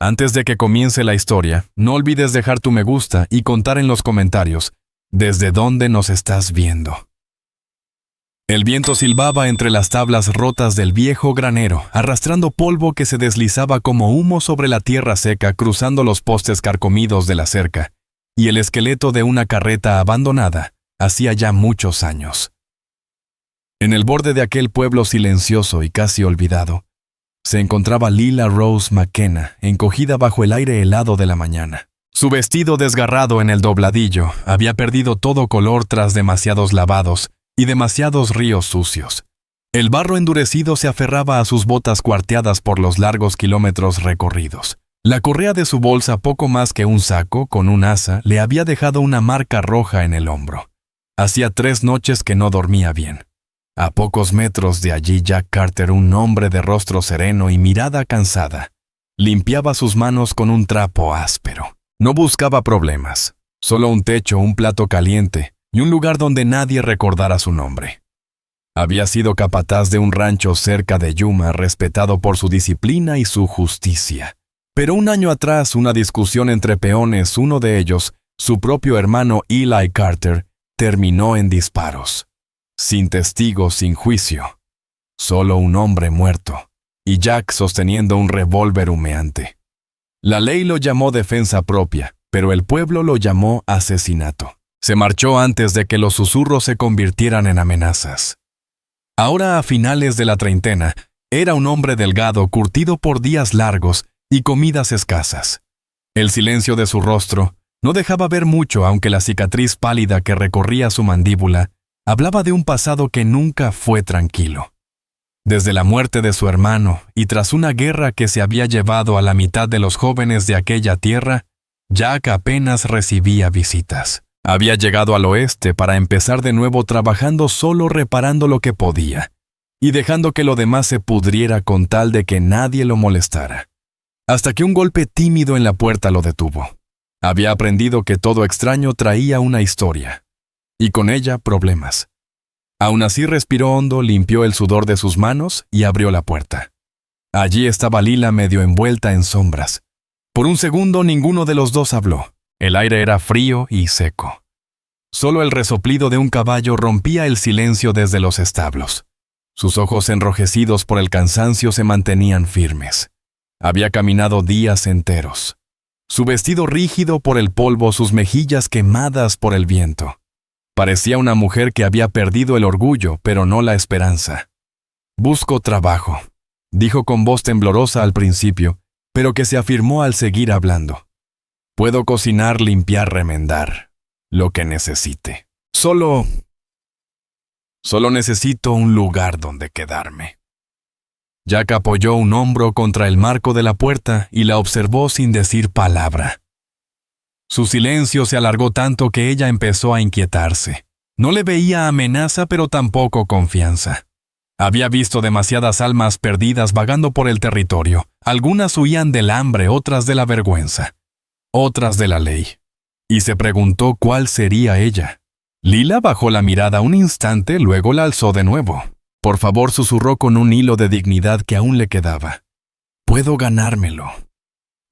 Antes de que comience la historia, no olvides dejar tu me gusta y contar en los comentarios desde dónde nos estás viendo. El viento silbaba entre las tablas rotas del viejo granero, arrastrando polvo que se deslizaba como humo sobre la tierra seca, cruzando los postes carcomidos de la cerca, y el esqueleto de una carreta abandonada hacía ya muchos años. En el borde de aquel pueblo silencioso y casi olvidado, se encontraba Lila Rose McKenna, encogida bajo el aire helado de la mañana. Su vestido desgarrado en el dobladillo había perdido todo color tras demasiados lavados y demasiados ríos sucios. El barro endurecido se aferraba a sus botas cuarteadas por los largos kilómetros recorridos. La correa de su bolsa, poco más que un saco con un asa, le había dejado una marca roja en el hombro. Hacía 3 noches que no dormía bien. A pocos metros de allí, Jack Carter, un hombre de rostro sereno y mirada cansada, limpiaba sus manos con un trapo áspero. No buscaba problemas, solo un techo, un plato caliente y un lugar donde nadie recordara su nombre. Había sido capataz de un rancho cerca de Yuma, respetado por su disciplina y su justicia. Pero un año atrás, una discusión entre peones, uno de ellos, su propio hermano Eli Carter, terminó en disparos. Sin testigos, sin juicio. Solo un hombre muerto, y Jack sosteniendo un revólver humeante. La ley lo llamó defensa propia, pero el pueblo lo llamó asesinato. Se marchó antes de que los susurros se convirtieran en amenazas. Ahora, a finales de la treintena, era un hombre delgado, curtido por días largos y comidas escasas. El silencio de su rostro no dejaba ver mucho, aunque la cicatriz pálida que recorría su mandíbula hablaba de un pasado que nunca fue tranquilo. Desde la muerte de su hermano y tras una guerra que se había llevado a la mitad de los jóvenes de aquella tierra, Jack apenas recibía visitas. Había llegado al oeste para empezar de nuevo, trabajando solo, reparando lo que podía y dejando que lo demás se pudriera con tal de que nadie lo molestara. Hasta que un golpe tímido en la puerta lo detuvo. Había aprendido que todo extraño traía una historia, y con ella problemas. Aún así respiró hondo, limpió el sudor de sus manos y abrió la puerta. Allí estaba Lila, medio envuelta en sombras. Por un segundo ninguno de los dos habló. El aire era frío y seco. Solo el resoplido de un caballo rompía el silencio desde los establos. Sus ojos enrojecidos por el cansancio se mantenían firmes. Había caminado días enteros. Su vestido rígido por el polvo, sus mejillas quemadas por el viento. Parecía una mujer que había perdido el orgullo, pero no la esperanza. «Busco trabajo», dijo con voz temblorosa al principio, pero que se afirmó al seguir hablando. «Puedo cocinar, limpiar, remendar, lo que necesite. Solo necesito un lugar donde quedarme». Jack apoyó un hombro contra el marco de la puerta y la observó sin decir palabra. Su silencio se alargó tanto que ella empezó a inquietarse. No le veía amenaza, pero tampoco confianza. Había visto demasiadas almas perdidas vagando por el territorio. Algunas huían del hambre, otras de la vergüenza, otras de la ley. Y se preguntó cuál sería ella. Lila bajó la mirada un instante, luego la alzó de nuevo. «Por favor», susurró con un hilo de dignidad que aún le quedaba. «Puedo ganármelo».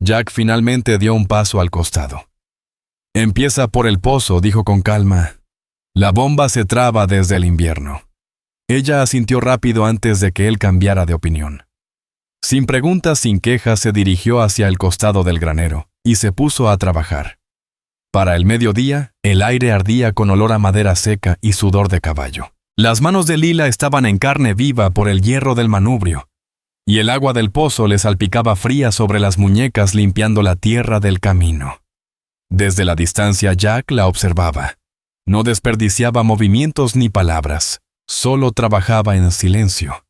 Jack finalmente dio un paso al costado. «Empieza por el pozo», dijo con calma. «La bomba se traba desde el invierno». Ella asintió rápido antes de que él cambiara de opinión. Sin preguntas, sin quejas, se dirigió hacia el costado del granero y se puso a trabajar. Para el mediodía, el aire ardía con olor a madera seca y sudor de caballo. Las manos de Lila estaban en carne viva por el hierro del manubrio, y el agua del pozo le salpicaba fría sobre las muñecas, limpiando la tierra del camino. Desde la distancia, Jack la observaba. No desperdiciaba movimientos ni palabras, solo trabajaba en silencio.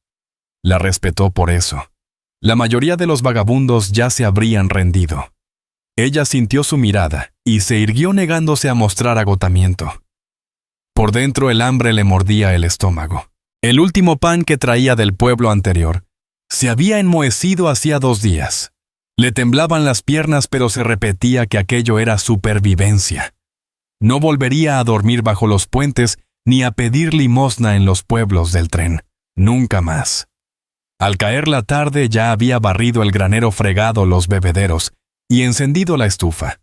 La respetó por eso. La mayoría de los vagabundos ya se habrían rendido. Ella sintió su mirada y se irguió negándose a mostrar agotamiento. Por dentro el hambre le mordía el estómago. El último pan que traía del pueblo anterior se había enmohecido hacía 2 días. Le temblaban las piernas, pero se repetía que aquello era supervivencia. No volvería a dormir bajo los puentes ni a pedir limosna en los pueblos del tren. Nunca más. Al caer la tarde ya había barrido el granero, fregado los bebederos y encendido la estufa.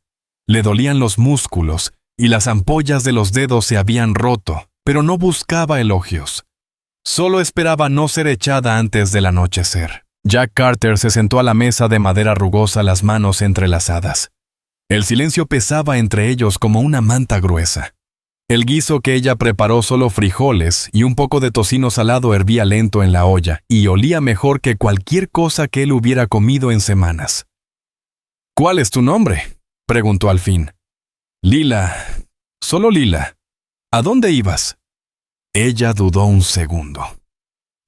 Le dolían los músculos y las ampollas de los dedos se habían roto, pero no buscaba elogios. Solo esperaba no ser echada antes del anochecer. Jack Carter se sentó a la mesa de madera rugosa, las manos entrelazadas. El silencio pesaba entre ellos como una manta gruesa. El guiso que ella preparó, solo frijoles y un poco de tocino salado, hervía lento en la olla y olía mejor que cualquier cosa que él hubiera comido en semanas. «¿Cuál es tu nombre?», preguntó al fin. «Lila. Solo Lila. ¿A dónde ibas?». Ella dudó un segundo.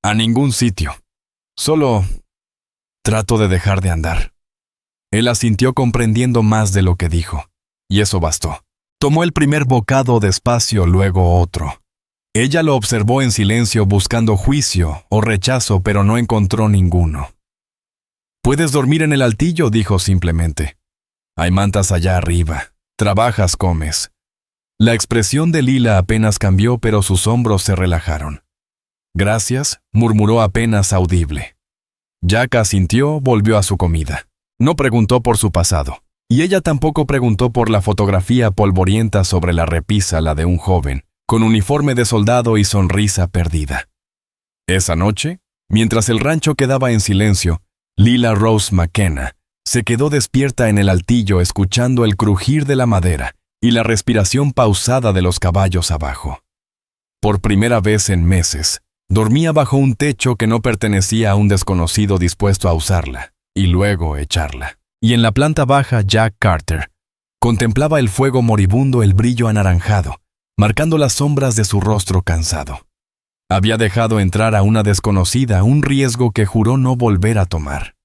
«A ningún sitio. Solo trato de dejar de andar». Él asintió, comprendiendo más de lo que dijo, y eso bastó. Tomó el primer bocado despacio, luego otro. Ella lo observó en silencio, buscando juicio o rechazo, pero no encontró ninguno. «Puedes dormir en el altillo», dijo simplemente. «Hay mantas allá arriba. Trabajas, comes». La expresión de Lila apenas cambió, pero sus hombros se relajaron. «Gracias», murmuró apenas audible. Jack asintió, volvió a su comida. No preguntó por su pasado, y ella tampoco preguntó por la fotografía polvorienta sobre la repisa, la de un joven, con uniforme de soldado y sonrisa perdida. Esa noche, mientras el rancho quedaba en silencio, Lila Rose McKenna se quedó despierta en el altillo, escuchando el crujir de la madera y la respiración pausada de los caballos abajo. Por primera vez en meses, dormía bajo un techo que no pertenecía a un desconocido dispuesto a usarla y luego echarla. Y en la planta baja, Jack Carter contemplaba el fuego moribundo, el brillo anaranjado, marcando las sombras de su rostro cansado. Había dejado entrar a una desconocida, un riesgo que juró no volver a tomar.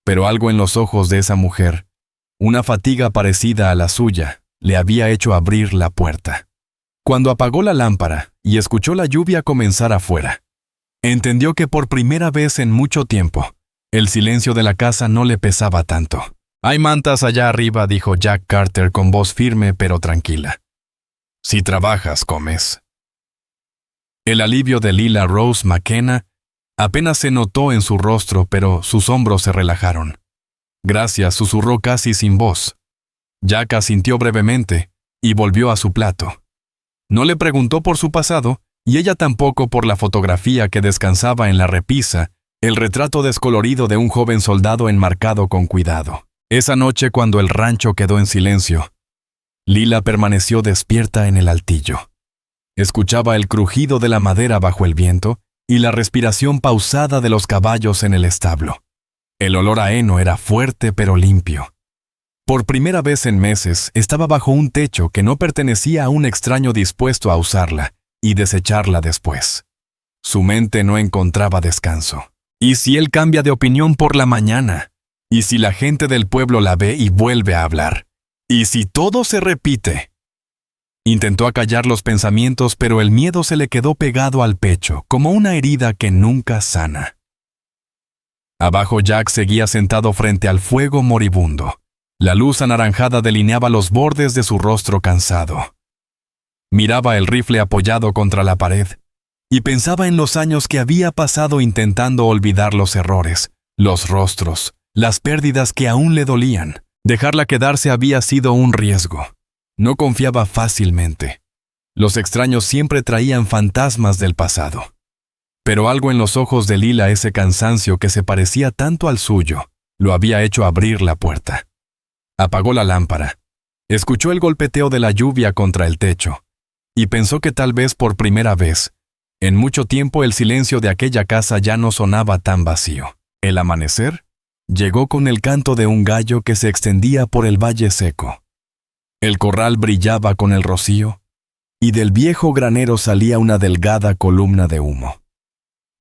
Pero algo en los ojos de esa mujer, una fatiga parecida a la suya, le había hecho abrir la puerta. Cuando apagó la lámpara y escuchó la lluvia comenzar afuera, entendió que por primera vez en mucho tiempo, el silencio de la casa no le pesaba tanto. «Hay mantas allá arriba», dijo Jack Carter con voz firme pero tranquila. «Si trabajas, comes». El alivio de Lila Rose McKenna apenas se notó en su rostro, pero sus hombros se relajaron. «Gracias», susurró casi sin voz. Jack asintió brevemente y volvió a su plato. No le preguntó por su pasado, y ella tampoco por la fotografía que descansaba en la repisa, el retrato descolorido de un joven soldado enmarcado con cuidado. Esa noche, cuando el rancho quedó en silencio, Lila permaneció despierta en el altillo. Escuchaba el crujido de la madera bajo el viento y la respiración pausada de los caballos en el establo. El olor a heno era fuerte pero limpio. Por primera vez en meses, estaba bajo un techo que no pertenecía a un extraño dispuesto a usarla y desecharla después. Su mente no encontraba descanso. ¿Y si él cambia de opinión por la mañana? ¿Y si la gente del pueblo la ve y vuelve a hablar? ¿Y si todo se repite? Intentó acallar los pensamientos, pero el miedo se le quedó pegado al pecho, como una herida que nunca sana. Abajo, Jack seguía sentado frente al fuego moribundo. La luz anaranjada delineaba los bordes de su rostro cansado. Miraba el rifle apoyado contra la pared y pensaba en los años que había pasado intentando olvidar los errores, los rostros, las pérdidas que aún le dolían. Dejarla quedarse había sido un riesgo. No confiaba fácilmente. Los extraños siempre traían fantasmas del pasado. Pero algo en los ojos de Lila, ese cansancio que se parecía tanto al suyo, lo había hecho abrir la puerta. Apagó la lámpara. Escuchó el golpeteo de la lluvia contra el techo y pensó que tal vez por primera vez, en mucho tiempo, el silencio de aquella casa ya no sonaba tan vacío. El amanecer llegó con el canto de un gallo que se extendía por el valle seco. El corral brillaba con el rocío y del viejo granero salía una delgada columna de humo.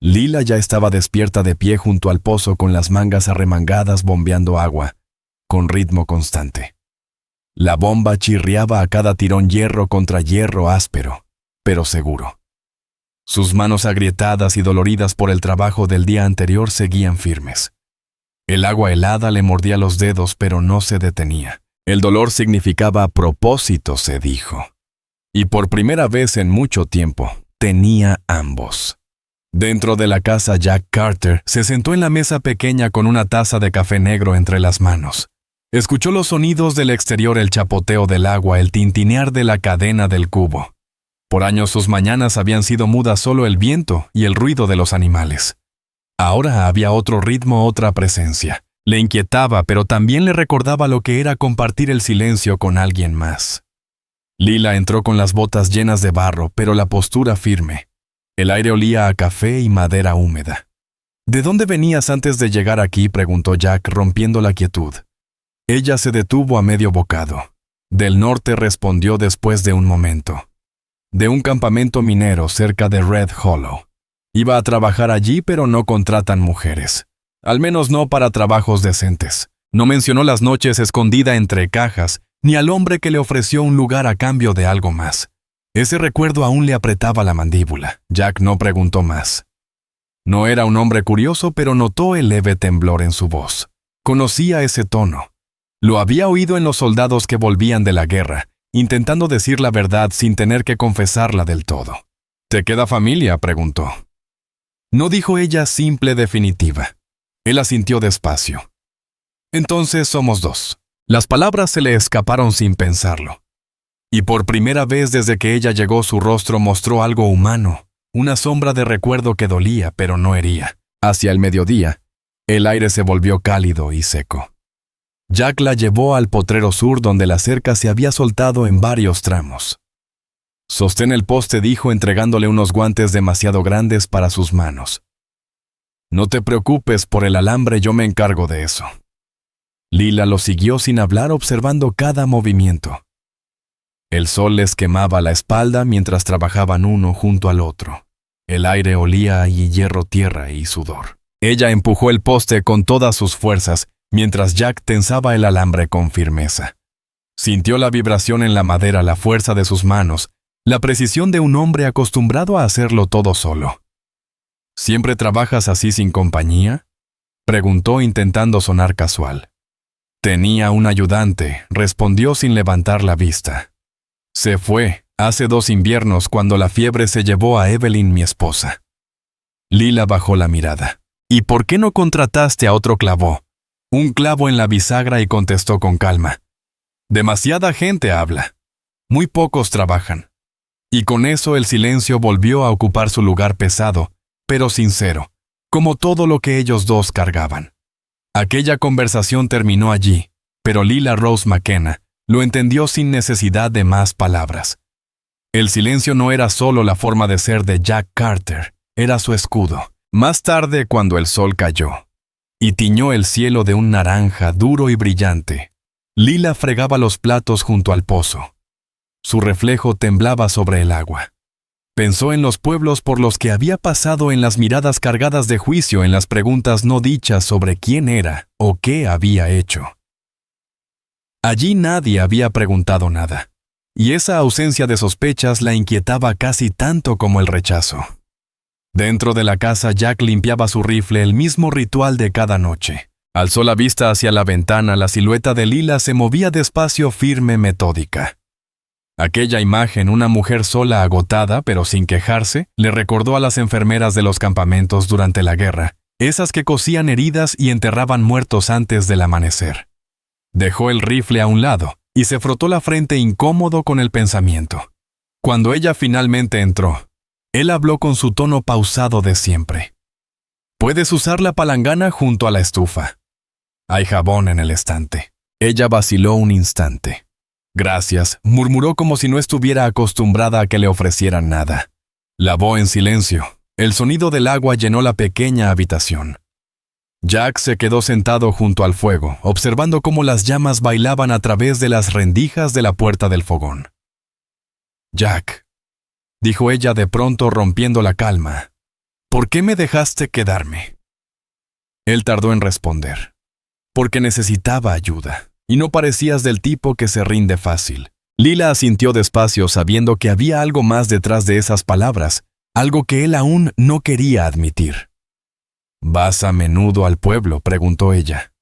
Lila ya estaba despierta, de pie junto al pozo, con las mangas arremangadas, bombeando agua con ritmo constante. La bomba chirriaba a cada tirón, hierro contra hierro, áspero, pero seguro. Sus manos agrietadas y doloridas por el trabajo del día anterior seguían firmes. El agua helada le mordía los dedos, pero no se detenía. El dolor significaba propósito, se dijo. Y por primera vez en mucho tiempo, tenía ambos. Dentro de la casa, Jack Carter se sentó en la mesa pequeña con una taza de café negro entre las manos. Escuchó los sonidos del exterior, el chapoteo del agua, el tintinear de la cadena del cubo. Por años sus mañanas habían sido mudas, solo el viento y el ruido de los animales. Ahora había otro ritmo, otra presencia. Le inquietaba, pero también le recordaba lo que era compartir el silencio con alguien más. Lila entró con las botas llenas de barro, pero la postura firme. El aire olía a café y madera húmeda. ¿De dónde venías antes de llegar aquí?, preguntó Jack, rompiendo la quietud. Ella se detuvo a medio bocado. Del norte, respondió después de un momento. De un campamento minero cerca de Red Hollow. Iba a trabajar allí, pero no contratan mujeres. Al menos no para trabajos decentes. No mencionó las noches escondida entre cajas, ni al hombre que le ofreció un lugar a cambio de algo más. Ese recuerdo aún le apretaba la mandíbula. Jack no preguntó más. No era un hombre curioso, pero notó el leve temblor en su voz. Conocía ese tono. Lo había oído en los soldados que volvían de la guerra, intentando decir la verdad sin tener que confesarla del todo. ¿Te queda familia?, preguntó. No, dijo ella, simple, definitiva. Él asintió despacio. Entonces somos dos. Las palabras se le escaparon sin pensarlo. Y por primera vez desde que ella llegó, su rostro mostró algo humano, una sombra de recuerdo que dolía, pero no hería. Hacia el mediodía, el aire se volvió cálido y seco. Jack la llevó al potrero sur, donde la cerca se había soltado en varios tramos. Sostén el poste, dijo, entregándole unos guantes demasiado grandes para sus manos. No te preocupes por el alambre, yo me encargo de eso. Lila lo siguió sin hablar, observando cada movimiento. El sol les quemaba la espalda mientras trabajaban uno junto al otro. El aire olía a hierro, tierra y sudor. Ella empujó el poste con todas sus fuerzas, mientras Jack tensaba el alambre con firmeza. Sintió la vibración en la madera, la fuerza de sus manos, la precisión de un hombre acostumbrado a hacerlo todo solo. ¿Siempre trabajas así sin compañía?, preguntó, intentando sonar casual. Tenía un ayudante, respondió sin levantar la vista. Se fue hace 2 inviernos, cuando la fiebre se llevó a Evelyn, mi esposa. Lila bajó la mirada. ¿Y por qué no contrataste a otro clavo? Un clavo en la bisagra, y contestó con calma. Demasiada gente habla. Muy pocos trabajan. Y con eso el silencio volvió a ocupar su lugar, pesado, pero sincero, como todo lo que ellos dos cargaban. Aquella conversación terminó allí, pero Lila Rose McKenna lo entendió sin necesidad de más palabras. El silencio no era solo la forma de ser de Jack Carter, era su escudo. Más tarde, cuando el sol cayó y tiñó el cielo de un naranja duro y brillante, Lila fregaba los platos junto al pozo. Su reflejo temblaba sobre el agua. Pensó en los pueblos por los que había pasado, en las miradas cargadas de juicio, en las preguntas no dichas sobre quién era o qué había hecho. Allí nadie había preguntado nada, y esa ausencia de sospechas la inquietaba casi tanto como el rechazo. Dentro de la casa, Jack limpiaba su rifle, el mismo ritual de cada noche. Alzó la vista hacia la ventana, la silueta de Lila se movía despacio, firme, metódica. Aquella imagen, una mujer sola, agotada, pero sin quejarse, le recordó a las enfermeras de los campamentos durante la guerra, esas que cosían heridas y enterraban muertos antes del amanecer. Dejó el rifle a un lado y se frotó la frente, incómodo con el pensamiento. Cuando ella finalmente entró, él habló con su tono pausado de siempre. «Puedes usar la palangana junto a la estufa. Hay jabón en el estante». Ella vaciló un instante. «Gracias», murmuró como si no estuviera acostumbrada a que le ofrecieran nada. Lavó en silencio. El sonido del agua llenó la pequeña habitación. Jack se quedó sentado junto al fuego, observando cómo las llamas bailaban a través de las rendijas de la puerta del fogón. «Jack», dijo ella de pronto, rompiendo la calma, «¿por qué me dejaste quedarme?». Él tardó en responder. «Porque necesitaba ayuda, y no parecías del tipo que se rinde fácil». Lila asintió despacio, sabiendo que había algo más detrás de esas palabras, algo que él aún no quería admitir. «¿Vas a menudo al pueblo?», preguntó ella.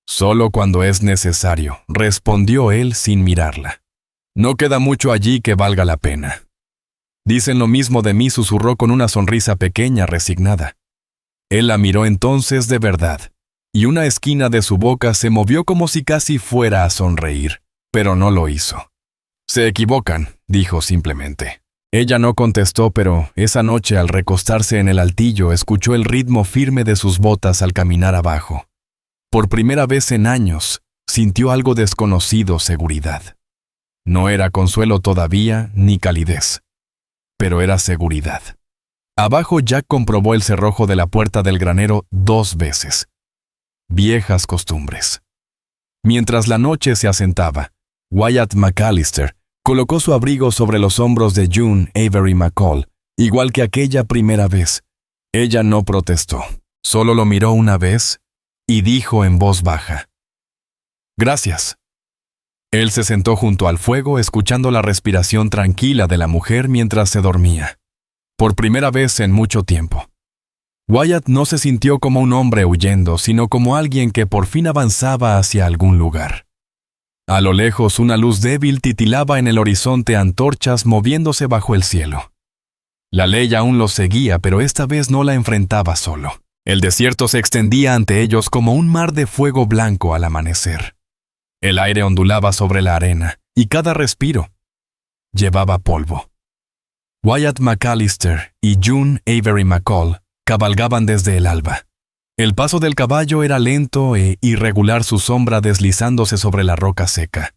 «Solo cuando es necesario», respondió él sin mirarla. «No queda mucho allí que valga la pena». Dicen lo mismo de mí, susurró con una sonrisa pequeña, resignada. Él la miró entonces de verdad, y una esquina de su boca se movió como si casi fuera a sonreír, pero no lo hizo. Se equivocan, dijo simplemente. Ella no contestó, pero esa noche al recostarse en el altillo escuchó el ritmo firme de sus botas al caminar abajo. Por primera vez en años, sintió algo desconocido, seguridad. No era consuelo todavía, ni calidez, pero era seguridad. Abajo Jack comprobó el cerrojo de la puerta del granero 2 veces. Viejas costumbres. Mientras la noche se asentaba, Wyatt McAllister colocó su abrigo sobre los hombros de June Avery McCall, igual que aquella primera vez. Ella no protestó, solo lo miró una vez y dijo en voz baja: «Gracias». Él se sentó junto al fuego escuchando la respiración tranquila de la mujer mientras se dormía. Por primera vez en mucho tiempo. Wyatt no se sintió como un hombre huyendo, sino como alguien que por fin avanzaba hacia algún lugar. A lo lejos, una luz débil titilaba en el horizonte, antorchas moviéndose bajo el cielo. La ley aún los seguía, pero esta vez no la enfrentaba solo. El desierto se extendía ante ellos como un mar de fuego blanco al amanecer. El aire ondulaba sobre la arena, y cada respiro llevaba polvo. Wyatt McAllister y June Avery McCall cabalgaban desde el alba. El paso del caballo era lento e irregular, su sombra deslizándose sobre la roca seca.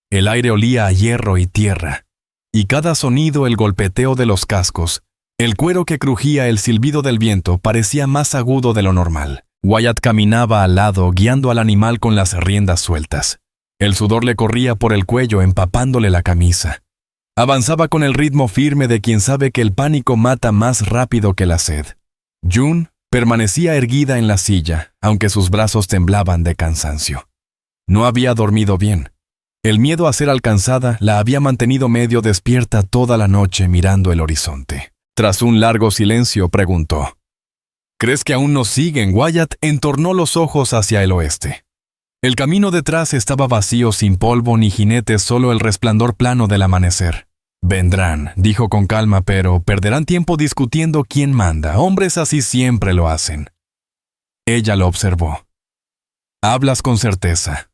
El aire olía a hierro y tierra, y cada sonido, el golpeteo de los cascos, el cuero que crujía, el silbido del viento, parecía más agudo de lo normal. Wyatt caminaba al lado, guiando al animal con las riendas sueltas. El sudor le corría por el cuello, empapándole la camisa. Avanzaba con el ritmo firme de quien sabe que el pánico mata más rápido que la sed. June permanecía erguida en la silla, aunque sus brazos temblaban de cansancio. No había dormido bien. El miedo a ser alcanzada la había mantenido medio despierta toda la noche mirando el horizonte. Tras un largo silencio, preguntó: «¿Crees que aún nos siguen?» Wyatt entornó los ojos hacia el oeste. El camino detrás estaba vacío, sin polvo ni jinetes, solo el resplandor plano del amanecer. «Vendrán», dijo con calma, «pero perderán tiempo discutiendo quién manda. Hombres así siempre lo hacen». Ella lo observó. «Hablas con certeza».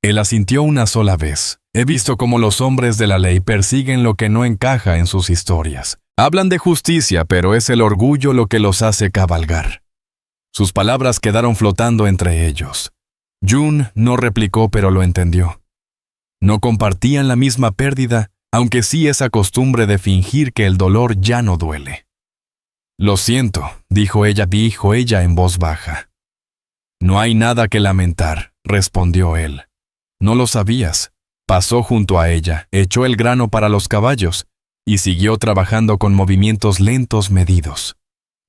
Él asintió una sola vez. «He visto cómo los hombres de la ley persiguen lo que no encaja en sus historias. Hablan de justicia, pero es el orgullo lo que los hace cabalgar». Sus palabras quedaron flotando entre ellos. June no replicó, pero lo entendió. No compartían la misma pérdida, aunque sí esa costumbre de fingir que el dolor ya no duele. «Lo siento», dijo ella en voz baja. «No hay nada que lamentar», respondió él. «No lo sabías». Pasó junto a ella, echó el grano para los caballos y siguió trabajando con movimientos lentos, medidos.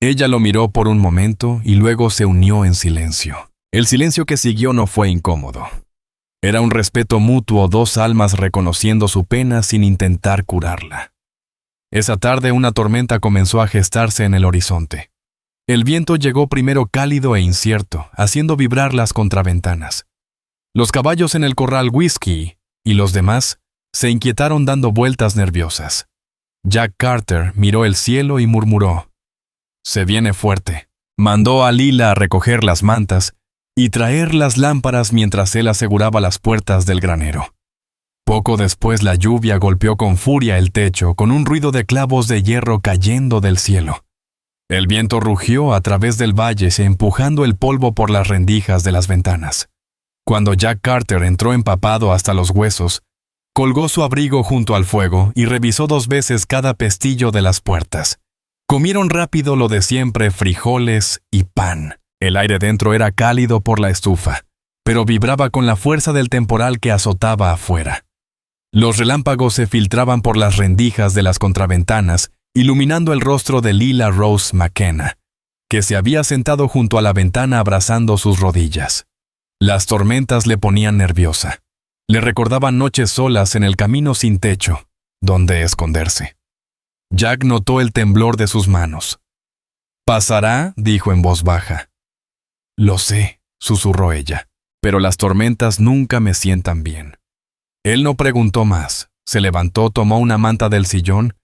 Ella lo miró por un momento y luego se unió en silencio. El silencio que siguió no fue incómodo. Era un respeto mutuo, 2 almas reconociendo su pena sin intentar curarla. Esa tarde una tormenta comenzó a gestarse en el horizonte. El viento llegó primero cálido e incierto, haciendo vibrar las contraventanas. Los caballos en el corral Whisky y los demás se inquietaron dando vueltas nerviosas. Jack Carter miró el cielo y murmuró: «Se viene fuerte». Mandó a Lila a recoger las mantas y traer las lámparas mientras él aseguraba las puertas del granero. Poco después la lluvia golpeó con furia el techo, con un ruido de clavos de hierro cayendo del cielo. El viento rugió a través del valle, empujando el polvo por las rendijas de las ventanas. Cuando Jack Carter entró empapado hasta los huesos, colgó su abrigo junto al fuego y revisó 2 veces cada pestillo de las puertas. Comieron rápido lo de siempre, frijoles y pan. El aire dentro era cálido por la estufa, pero vibraba con la fuerza del temporal que azotaba afuera. Los relámpagos se filtraban por las rendijas de las contraventanas, iluminando el rostro de Lila Rose McKenna, que se había sentado junto a la ventana abrazando sus rodillas. Las tormentas le ponían nerviosa. Le recordaban noches solas en el camino sin techo, donde esconderse. Jack notó el temblor de sus manos. «¿Pasará?», dijo en voz baja. «Lo sé», susurró ella, «pero las tormentas nunca me sientan bien». Él no preguntó más. Se levantó, tomó una manta del sillón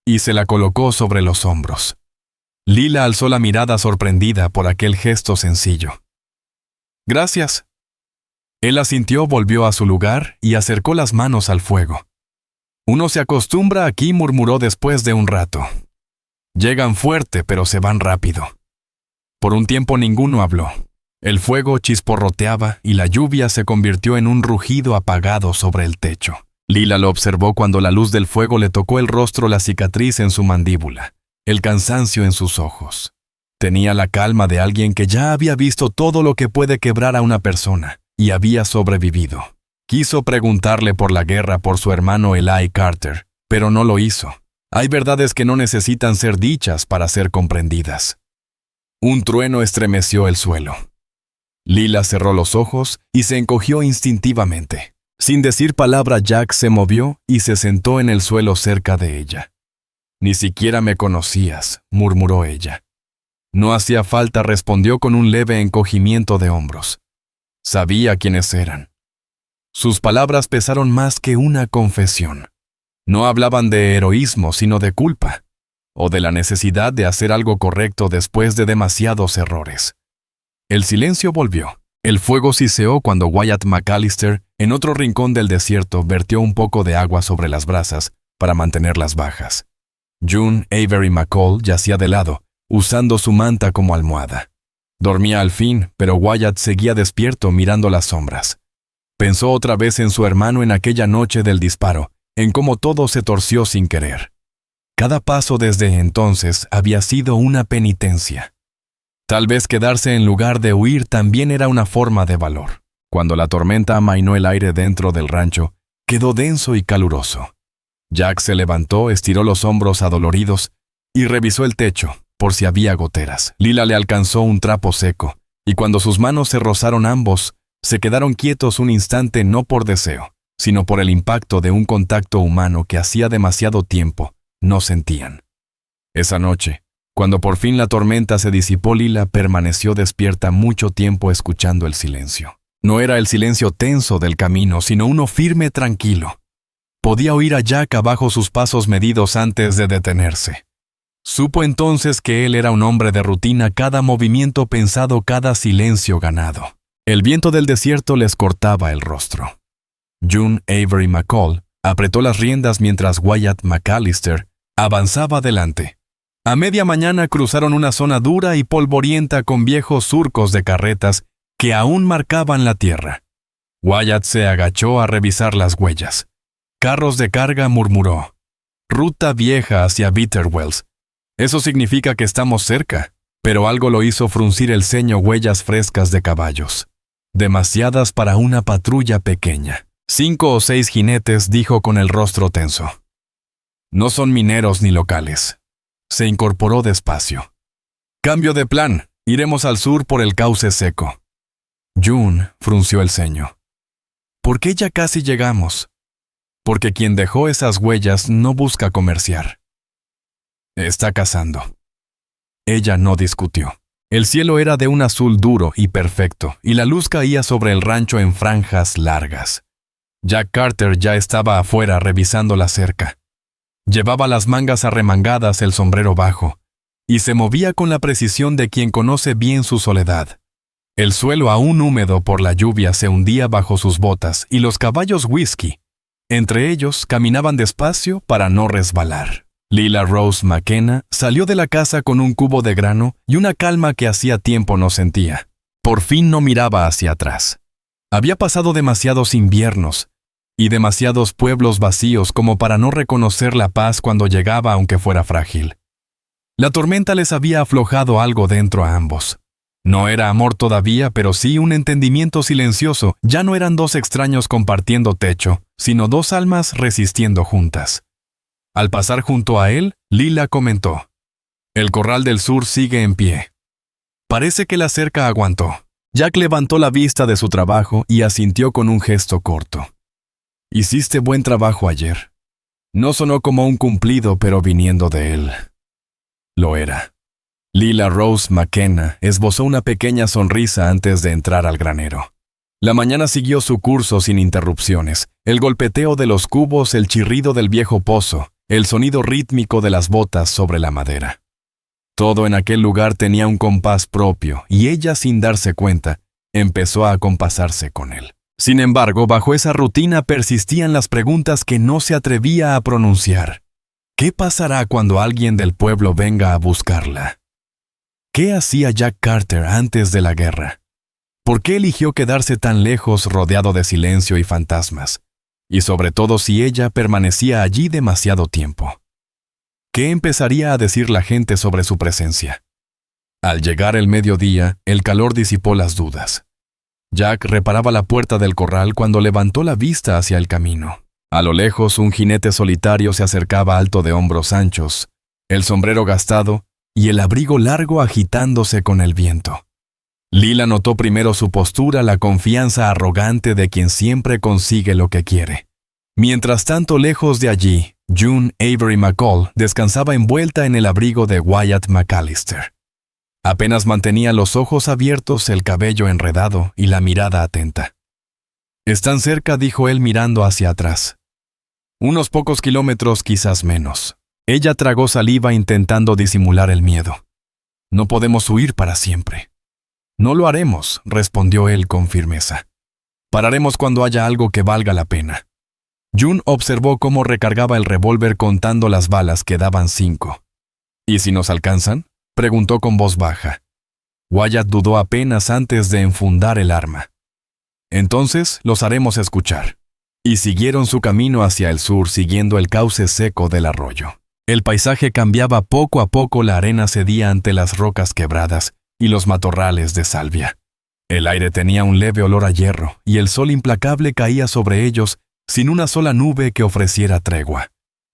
y se la colocó sobre los hombros. Lila alzó la mirada sorprendida por aquel gesto sencillo. «Gracias». Él asintió, volvió a su lugar y acercó las manos al fuego. «Uno se acostumbra aquí», murmuró después de un rato. «Llegan fuerte, pero se van rápido». Por un tiempo ninguno habló. El fuego chisporroteaba y la lluvia se convirtió en un rugido apagado sobre el techo. Lila lo observó cuando la luz del fuego le tocó el rostro, la cicatriz en su mandíbula, el cansancio en sus ojos. Tenía la calma de alguien que ya había visto todo lo que puede quebrar a una persona y había sobrevivido. Quiso preguntarle por la guerra por su hermano Eli Carter, pero no lo hizo. Hay verdades que no necesitan ser dichas para ser comprendidas. Un trueno estremeció el suelo. Lila cerró los ojos y se encogió instintivamente. Sin decir palabra, Jack se movió y se sentó en el suelo cerca de ella. «Ni siquiera me conocías», murmuró ella. «No hacía falta», respondió con un leve encogimiento de hombros. Sabía quiénes eran. Sus palabras pesaron más que una confesión. No hablaban de heroísmo, sino de culpa, o de la necesidad de hacer algo correcto después de demasiados errores. El silencio volvió. El fuego siseó cuando Wyatt McAllister, en otro rincón del desierto, vertió un poco de agua sobre las brasas para mantenerlas bajas. June Avery McCall yacía de lado, usando su manta como almohada. Dormía al fin, pero Wyatt seguía despierto mirando las sombras. Pensó otra vez en su hermano en aquella noche del disparo, en cómo todo se torció sin querer. Cada paso desde entonces había sido una penitencia. Tal vez quedarse en lugar de huir también era una forma de valor. Cuando la tormenta amainó el aire dentro del rancho, quedó denso y caluroso. Jack se levantó, estiró los hombros adoloridos y revisó el techo, por si había goteras. Lila le alcanzó un trapo seco, y cuando sus manos se rozaron ambos, se quedaron quietos un instante no por deseo, sino por el impacto de un contacto humano que hacía demasiado tiempo no sentían. Esa noche, cuando por fin la tormenta se disipó, Lila permaneció despierta mucho tiempo escuchando el silencio. No era el silencio tenso del camino, sino uno firme, tranquilo. Podía oír a Jack abajo sus pasos medidos antes de detenerse. Supo entonces que él era un hombre de rutina, cada movimiento pensado, cada silencio ganado. El viento del desierto les cortaba el rostro. June Avery McCall apretó las riendas mientras Wyatt McAllister avanzaba adelante. A media mañana cruzaron una zona dura y polvorienta con viejos surcos de carretas que aún marcaban la tierra. Wyatt se agachó a revisar las huellas. «Carros de carga», murmuró. «Ruta vieja hacia Bitterwells. Eso significa que estamos cerca», pero algo lo hizo fruncir el ceño. «Huellas frescas de caballos. Demasiadas para una patrulla pequeña». 5 o 6 jinetes, dijo con el rostro tenso. «No son mineros ni locales». Se incorporó despacio. «Cambio de plan. Iremos al sur por el cauce seco». June frunció el ceño. «¿Por qué ya casi llegamos?» «Porque quien dejó esas huellas no busca comerciar. Está cazando». Ella no discutió. El cielo era de un azul duro y perfecto, y la luz caía sobre el rancho en franjas largas. Jack Carter ya estaba afuera revisando la cerca. Llevaba las mangas arremangadas, el sombrero bajo, y se movía con la precisión de quien conoce bien su soledad. El suelo aún húmedo por la lluvia se hundía bajo sus botas y los caballos whisky, entre ellos, caminaban despacio para no resbalar. Lila Rose McKenna salió de la casa con un cubo de grano y una calma que hacía tiempo no sentía. Por fin no miraba hacia atrás. Había pasado demasiados inviernos y demasiados pueblos vacíos como para no reconocer la paz cuando llegaba, aunque fuera frágil. La tormenta les había aflojado algo dentro a ambos. No era amor todavía, pero sí un entendimiento silencioso. Ya no eran dos extraños compartiendo techo, sino dos almas resistiendo juntas. Al pasar junto a él, Lila comentó: «El corral del sur sigue en pie. Parece que la cerca aguantó». Jack levantó la vista de su trabajo y asintió con un gesto corto. «Hiciste buen trabajo ayer». No sonó como un cumplido, pero viniendo de él, lo era. Lila Rose McKenna esbozó una pequeña sonrisa antes de entrar al granero. La mañana siguió su curso sin interrupciones. El golpeteo de los cubos, el chirrido del viejo pozo, el sonido rítmico de las botas sobre la madera. Todo en aquel lugar tenía un compás propio y ella, sin darse cuenta, empezó a acompasarse con él. Sin embargo, bajo esa rutina persistían las preguntas que no se atrevía a pronunciar. ¿Qué pasará cuando alguien del pueblo venga a buscarla? ¿Qué hacía Jack Carter antes de la guerra? ¿Por qué eligió quedarse tan lejos rodeado de silencio y fantasmas? Y sobre todo si ella permanecía allí demasiado tiempo. ¿Qué empezaría a decir la gente sobre su presencia? Al llegar el mediodía, el calor disipó las dudas. Jack reparaba la puerta del corral cuando levantó la vista hacia el camino. A lo lejos, un jinete solitario se acercaba alto de hombros anchos, el sombrero gastado y el abrigo largo agitándose con el viento. Lila notó primero su postura, la confianza arrogante de quien siempre consigue lo que quiere. Mientras tanto, lejos de allí, June Avery McCall descansaba envuelta en el abrigo de Wyatt McAllister. Apenas mantenía los ojos abiertos, el cabello enredado y la mirada atenta. «Están cerca», dijo él mirando hacia atrás. «Unos pocos kilómetros, quizás menos». Ella tragó saliva intentando disimular el miedo. «No podemos huir para siempre». «No lo haremos», respondió él con firmeza. «Pararemos cuando haya algo que valga la pena». June observó cómo recargaba el revólver contando las balas, que daban 5. «¿Y si nos alcanzan?», preguntó con voz baja. Wyatt dudó apenas antes de enfundar el arma. «Entonces los haremos escuchar». Y siguieron su camino hacia el sur, siguiendo el cauce seco del arroyo. El paisaje cambiaba poco a poco, la arena cedía ante las rocas quebradas y los matorrales de salvia. El aire tenía un leve olor a hierro y el sol implacable caía sobre ellos sin una sola nube que ofreciera tregua.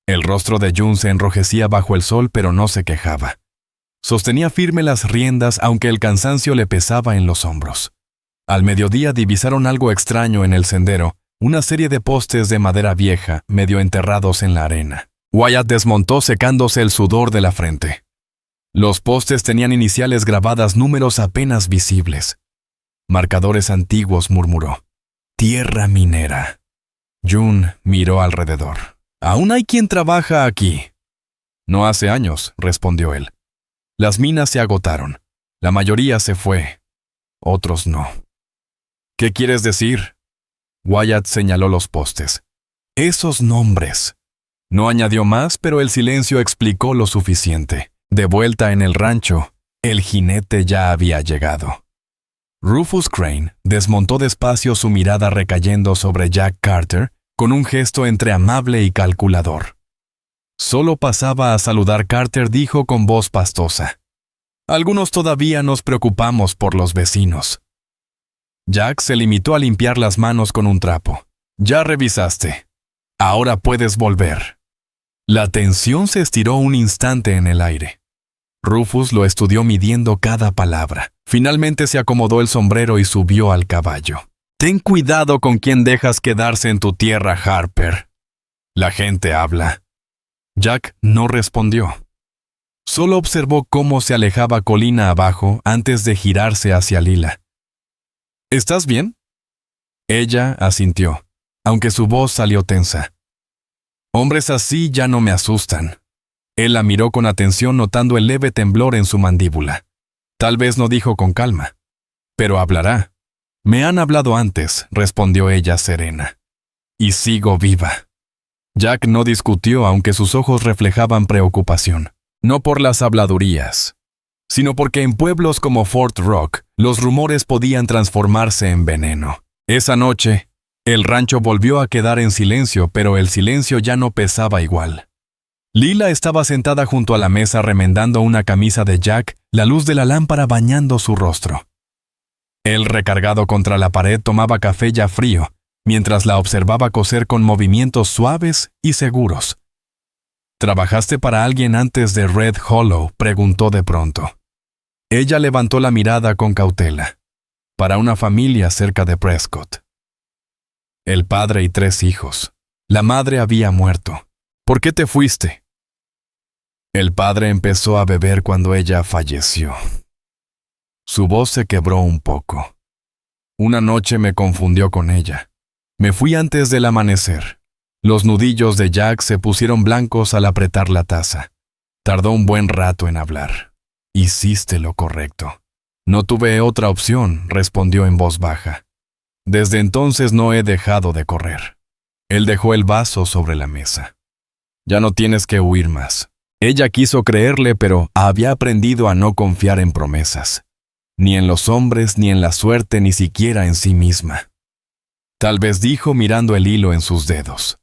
El rostro de June se enrojecía bajo el sol, pero no se quejaba. Sostenía firme las riendas, aunque el cansancio le pesaba en los hombros. Al mediodía divisaron algo extraño en el sendero, una serie de postes de madera vieja, medio enterrados en la arena. Wyatt desmontó secándose el sudor de la frente. Los postes tenían iniciales grabadas, números apenas visibles. «Marcadores antiguos», murmuró. «Tierra minera». June miró alrededor. «¿Aún hay quien trabaja aquí?» «No hace años», respondió él. «Las minas se agotaron. La mayoría se fue. Otros no». «¿Qué quieres decir?» Wyatt señaló los postes. «Esos nombres». No añadió más, pero el silencio explicó lo suficiente. De vuelta en el rancho, el jinete ya había llegado. Rufus Crane desmontó despacio, su mirada recayendo sobre Jack Carter con un gesto entre amable y calculador. «Solo pasaba a saludar», Carter dijo con voz pastosa. «Algunos todavía nos preocupamos por los vecinos». Jack se limitó a limpiar las manos con un trapo. «Ya revisaste. Ahora puedes volver». La tensión se estiró un instante en el aire. Rufus lo estudió midiendo cada palabra. Finalmente se acomodó el sombrero y subió al caballo. «Ten cuidado con quien dejas quedarse en tu tierra, Harper. La gente habla». Jack no respondió. Solo observó cómo se alejaba colina abajo antes de girarse hacia Lila. «¿Estás bien?» Ella asintió, aunque su voz salió tensa. «Hombres así ya no me asustan». Él la miró con atención, notando el leve temblor en su mandíbula. Tal vez no dijo con calma. «Pero hablará». «Me han hablado antes», respondió ella serena. «Y sigo viva». Jack no discutió, aunque sus ojos reflejaban preocupación. No por las habladurías, sino porque en pueblos como Fort Rock, los rumores podían transformarse en veneno. Esa noche, el rancho volvió a quedar en silencio, pero el silencio ya no pesaba igual. Lila estaba sentada junto a la mesa remendando una camisa de Jack, la luz de la lámpara bañando su rostro. Él, recargado contra la pared, tomaba café ya frío, mientras la observaba coser con movimientos suaves y seguros. «¿Trabajaste para alguien antes de Red Hollow?», preguntó de pronto. Ella levantó la mirada con cautela. «Para una familia cerca de Prescott». El padre y 3 hijos. La madre había muerto. «¿Por qué te fuiste?» El padre empezó a beber cuando ella falleció. Su voz se quebró un poco. «Una noche me confundió con ella. Me fui antes del amanecer. Los nudillos de Jack se pusieron blancos al apretar la taza. Tardó un buen rato en hablar. Hiciste lo correcto. No tuve otra opción, respondió en voz baja. Desde entonces no he dejado de correr. Él dejó el vaso sobre la mesa. Ya no tienes que huir más. Ella quiso creerle, pero había aprendido a no confiar en promesas. Ni en los hombres, ni en la suerte, ni siquiera en sí misma. Tal vez dijo mirando el hilo en sus dedos.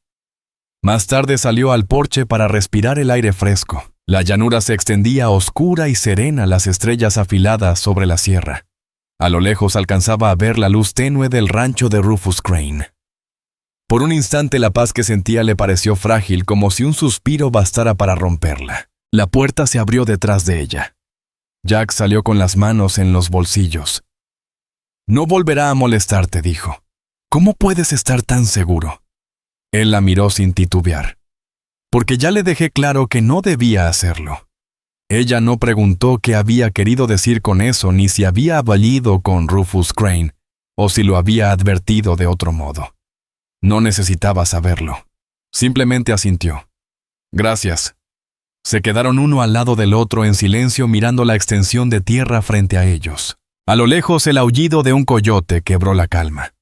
Más tarde salió al porche para respirar el aire fresco. La llanura se extendía oscura y serena, las estrellas afiladas sobre la sierra. A lo lejos alcanzaba a ver la luz tenue del rancho de Rufus Crane. Por un instante la paz que sentía le pareció frágil, como si un suspiro bastara para romperla. La puerta se abrió detrás de ella. Jack salió con las manos en los bolsillos. No volverá a molestarte, dijo. ¿Cómo puedes estar tan seguro? Él la miró sin titubear. Porque ya le dejé claro que no debía hacerlo. Ella no preguntó qué había querido decir con eso, ni si había valido con Rufus Crane, o si lo había advertido de otro modo. No necesitaba saberlo. Simplemente asintió. Gracias. Se quedaron uno al lado del otro en silencio mirando la extensión de tierra frente a ellos. A lo lejos el aullido de un coyote quebró la calma.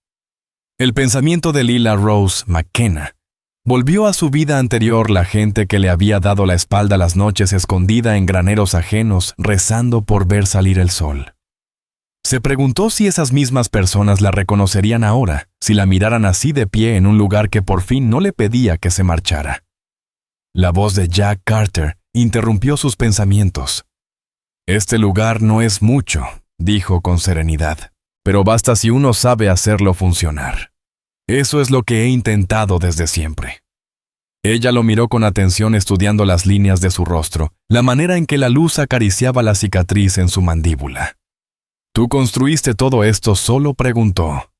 El pensamiento de Lila Rose McKenna volvió a su vida anterior, la gente que le había dado la espalda las noches escondida en graneros ajenos, rezando por ver salir el sol. Se preguntó si esas mismas personas la reconocerían ahora, si la miraran así de pie en un lugar que por fin no le pedía que se marchara. La voz de Jack Carter interrumpió sus pensamientos. Este lugar no es mucho, dijo con serenidad, pero basta si uno sabe hacerlo funcionar. Eso es lo que he intentado desde siempre. Ella lo miró con atención estudiando las líneas de su rostro, la manera en que la luz acariciaba la cicatriz en su mandíbula. ¿Tú construiste todo esto solo?, preguntó.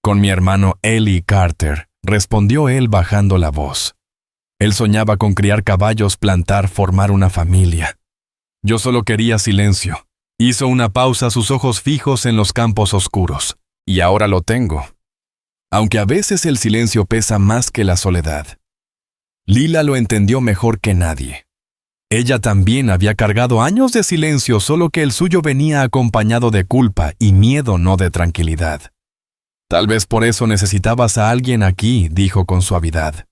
Con mi hermano Eli Carter, respondió él bajando la voz. Él soñaba con criar caballos, plantar, formar una familia. Yo solo quería silencio. Hizo una pausa, sus ojos fijos en los campos oscuros. Y ahora lo tengo. Aunque a veces el silencio pesa más que la soledad. Lila lo entendió mejor que nadie. Ella también había cargado años de silencio, solo que el suyo venía acompañado de culpa y miedo, no de tranquilidad. Tal vez por eso necesitabas a alguien aquí, dijo con suavidad.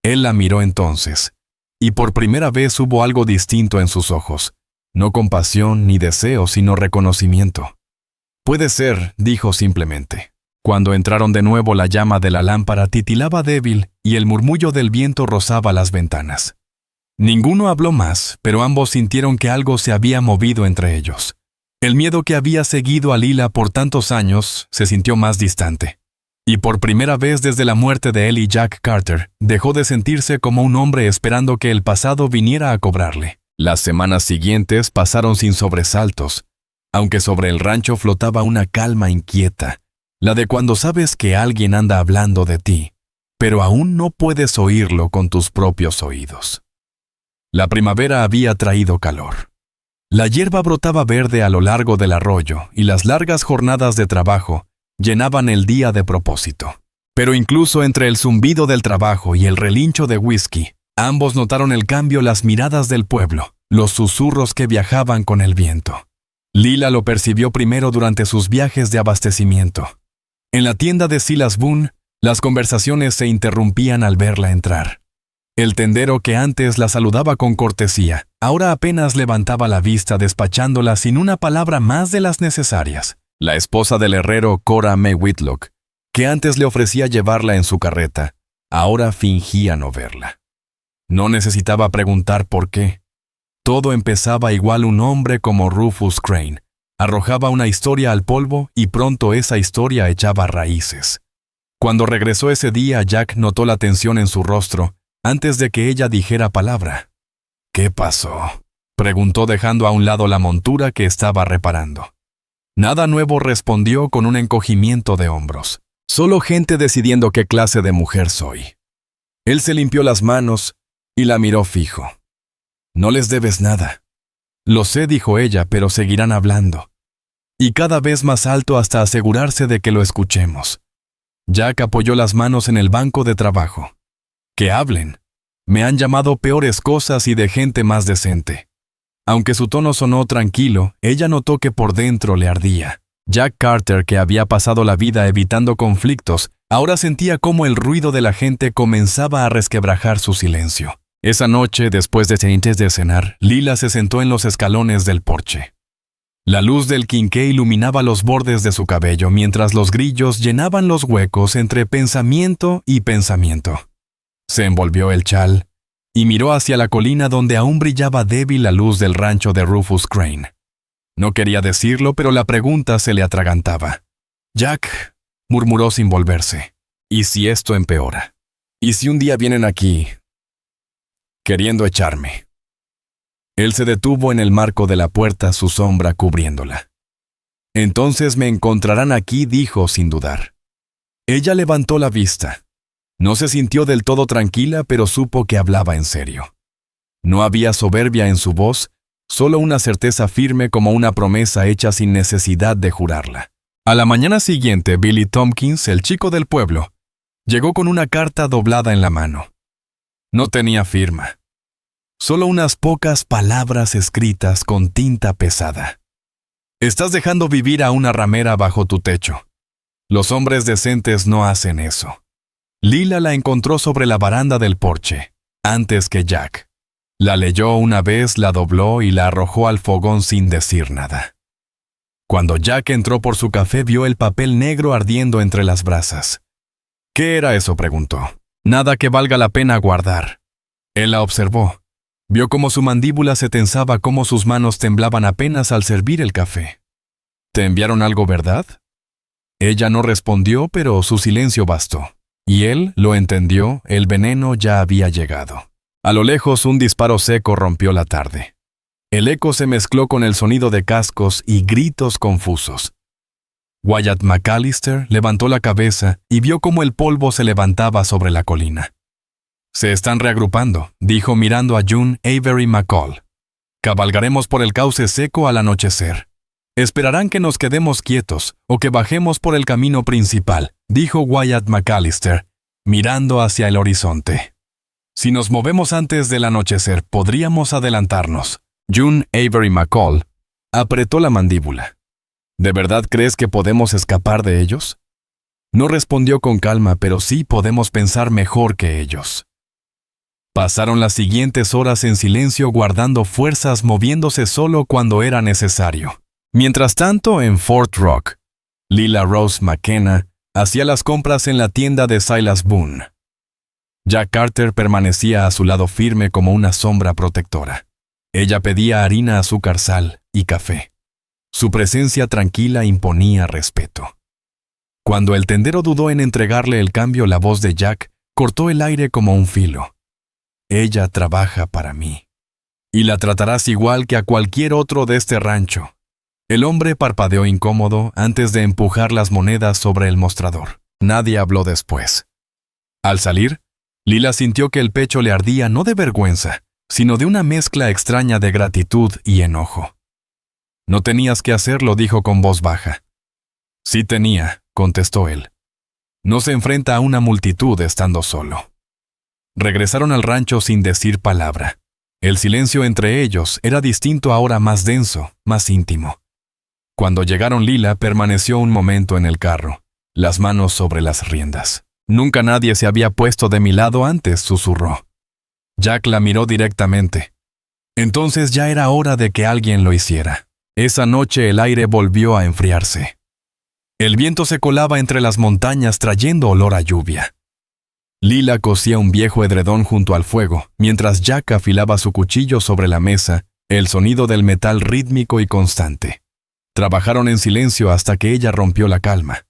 Él la miró entonces, y por primera vez hubo algo distinto en sus ojos. No compasión ni deseo, sino reconocimiento. Puede ser, dijo simplemente. Cuando entraron de nuevo, la llama de la lámpara titilaba débil y el murmullo del viento rozaba las ventanas. Ninguno habló más, pero ambos sintieron que algo se había movido entre ellos. El miedo que había seguido a Lila por tantos años se sintió más distante. Y por primera vez desde la muerte de él y Jack Carter, dejó de sentirse como un hombre esperando que el pasado viniera a cobrarle. Las semanas siguientes pasaron sin sobresaltos, aunque sobre el rancho flotaba una calma inquieta, la de cuando sabes que alguien anda hablando de ti, pero aún no puedes oírlo con tus propios oídos. La primavera había traído calor. La hierba brotaba verde a lo largo del arroyo y las largas jornadas de trabajo llenaban el día de propósito. Pero incluso entre el zumbido del trabajo y el relincho de whisky, ambos notaron el cambio, las miradas del pueblo, los susurros que viajaban con el viento. Lila lo percibió primero durante sus viajes de abastecimiento. En la tienda de Silas Boone, las conversaciones se interrumpían al verla entrar. El tendero que antes la saludaba con cortesía, ahora apenas levantaba la vista despachándola sin una palabra más de las necesarias. La esposa del herrero Cora May Whitlock, que antes le ofrecía llevarla en su carreta, ahora fingía no verla. No necesitaba preguntar por qué. Todo empezaba igual. Un hombre como Rufus Crane arrojaba una historia al polvo y pronto esa historia echaba raíces. Cuando regresó ese día, Jack notó la tensión en su rostro antes de que ella dijera palabra. ¿Qué pasó?, preguntó dejando a un lado la montura que estaba reparando. Nada nuevo, respondió con un encogimiento de hombros. Solo gente decidiendo qué clase de mujer soy. Él se limpió las manos y la miró fijo. No les debes nada. Lo sé, dijo ella, pero seguirán hablando. Y cada vez más alto hasta asegurarse de que lo escuchemos. Jack apoyó las manos en el banco de trabajo. Que hablen. Me han llamado peores cosas y de gente más decente. Aunque su tono sonó tranquilo, ella notó que por dentro le ardía. Jack Carter, que había pasado la vida evitando conflictos, ahora sentía cómo el ruido de la gente comenzaba a resquebrajar su silencio. Esa noche, después de cenar, Lila se sentó en los escalones del porche. La luz del quinqué iluminaba los bordes de su cabello mientras los grillos llenaban los huecos entre pensamiento y pensamiento. Se envolvió el chal y miró hacia la colina donde aún brillaba débil la luz del rancho de Rufus Crane. No quería decirlo, pero la pregunta se le atragantaba. «Jack», murmuró sin volverse, «¿y si esto empeora? ¿Y si un día vienen aquí queriendo echarme?» Él se detuvo en el marco de la puerta, su sombra cubriéndola. «Entonces me encontrarán aquí», dijo sin dudar. Ella levantó la vista. No se sintió del todo tranquila, pero supo que hablaba en serio. No había soberbia en su voz, solo una certeza firme como una promesa hecha sin necesidad de jurarla. A la mañana siguiente, Billy Tompkins, el chico del pueblo, llegó con una carta doblada en la mano. No tenía firma. Solo unas pocas palabras escritas con tinta pesada. «Estás dejando vivir a una ramera bajo tu techo. Los hombres decentes no hacen eso». Lila la encontró sobre la baranda del porche, antes que Jack. La leyó una vez, la dobló y la arrojó al fogón sin decir nada. Cuando Jack entró por su café, vio el papel negro ardiendo entre las brasas. «¿Qué era eso?», preguntó. «Nada que valga la pena guardar». Él la observó. Vio cómo su mandíbula se tensaba, cómo sus manos temblaban apenas al servir el café. «¿Te enviaron algo, verdad?». Ella no respondió, pero su silencio bastó. Y él lo entendió, el veneno ya había llegado. A lo lejos, un disparo seco rompió la tarde. El eco se mezcló con el sonido de cascos y gritos confusos. Wyatt McAllister levantó la cabeza y vio cómo el polvo se levantaba sobre la colina. «Se están reagrupando», dijo mirando a June Avery McCall. «Cabalgaremos por el cauce seco al anochecer. Esperarán que nos quedemos quietos o que bajemos por el camino principal», dijo Wyatt McAllister, mirando hacia el horizonte. «Si nos movemos antes del anochecer, podríamos adelantarnos». June Avery McCall apretó la mandíbula. «¿De verdad crees que podemos escapar de ellos?». No respondió con calma, pero sí podemos pensar mejor que ellos. Pasaron las siguientes horas en silencio, guardando fuerzas, moviéndose solo cuando era necesario. Mientras tanto, en Fort Rock, Lila Rose McKenna hacía las compras en la tienda de Silas Boone. Jack Carter permanecía a su lado firme como una sombra protectora. Ella pedía harina, azúcar, sal y café. Su presencia tranquila imponía respeto. Cuando el tendero dudó en entregarle el cambio, la voz de Jack cortó el aire como un filo. «Ella trabaja para mí. Y la tratarás igual que a cualquier otro de este rancho». El hombre parpadeó incómodo antes de empujar las monedas sobre el mostrador. Nadie habló después. Al salir, Lila sintió que el pecho le ardía no de vergüenza, sino de una mezcla extraña de gratitud y enojo. «No tenías que hacerlo», dijo con voz baja. «Sí tenía», contestó él. «No se enfrenta a una multitud estando solo». Regresaron al rancho sin decir palabra. El silencio entre ellos era distinto, ahora más denso, más íntimo. Cuando llegaron, Lila permaneció un momento en el carro, las manos sobre las riendas. «Nunca nadie se había puesto de mi lado antes», susurró. Jack la miró directamente. Entonces ya era hora de que alguien lo hiciera. Esa noche el aire volvió a enfriarse. El viento se colaba entre las montañas trayendo olor a lluvia. Lila cosía un viejo edredón junto al fuego, mientras Jack afilaba su cuchillo sobre la mesa, el sonido del metal rítmico y constante. Trabajaron en silencio hasta que ella rompió la calma.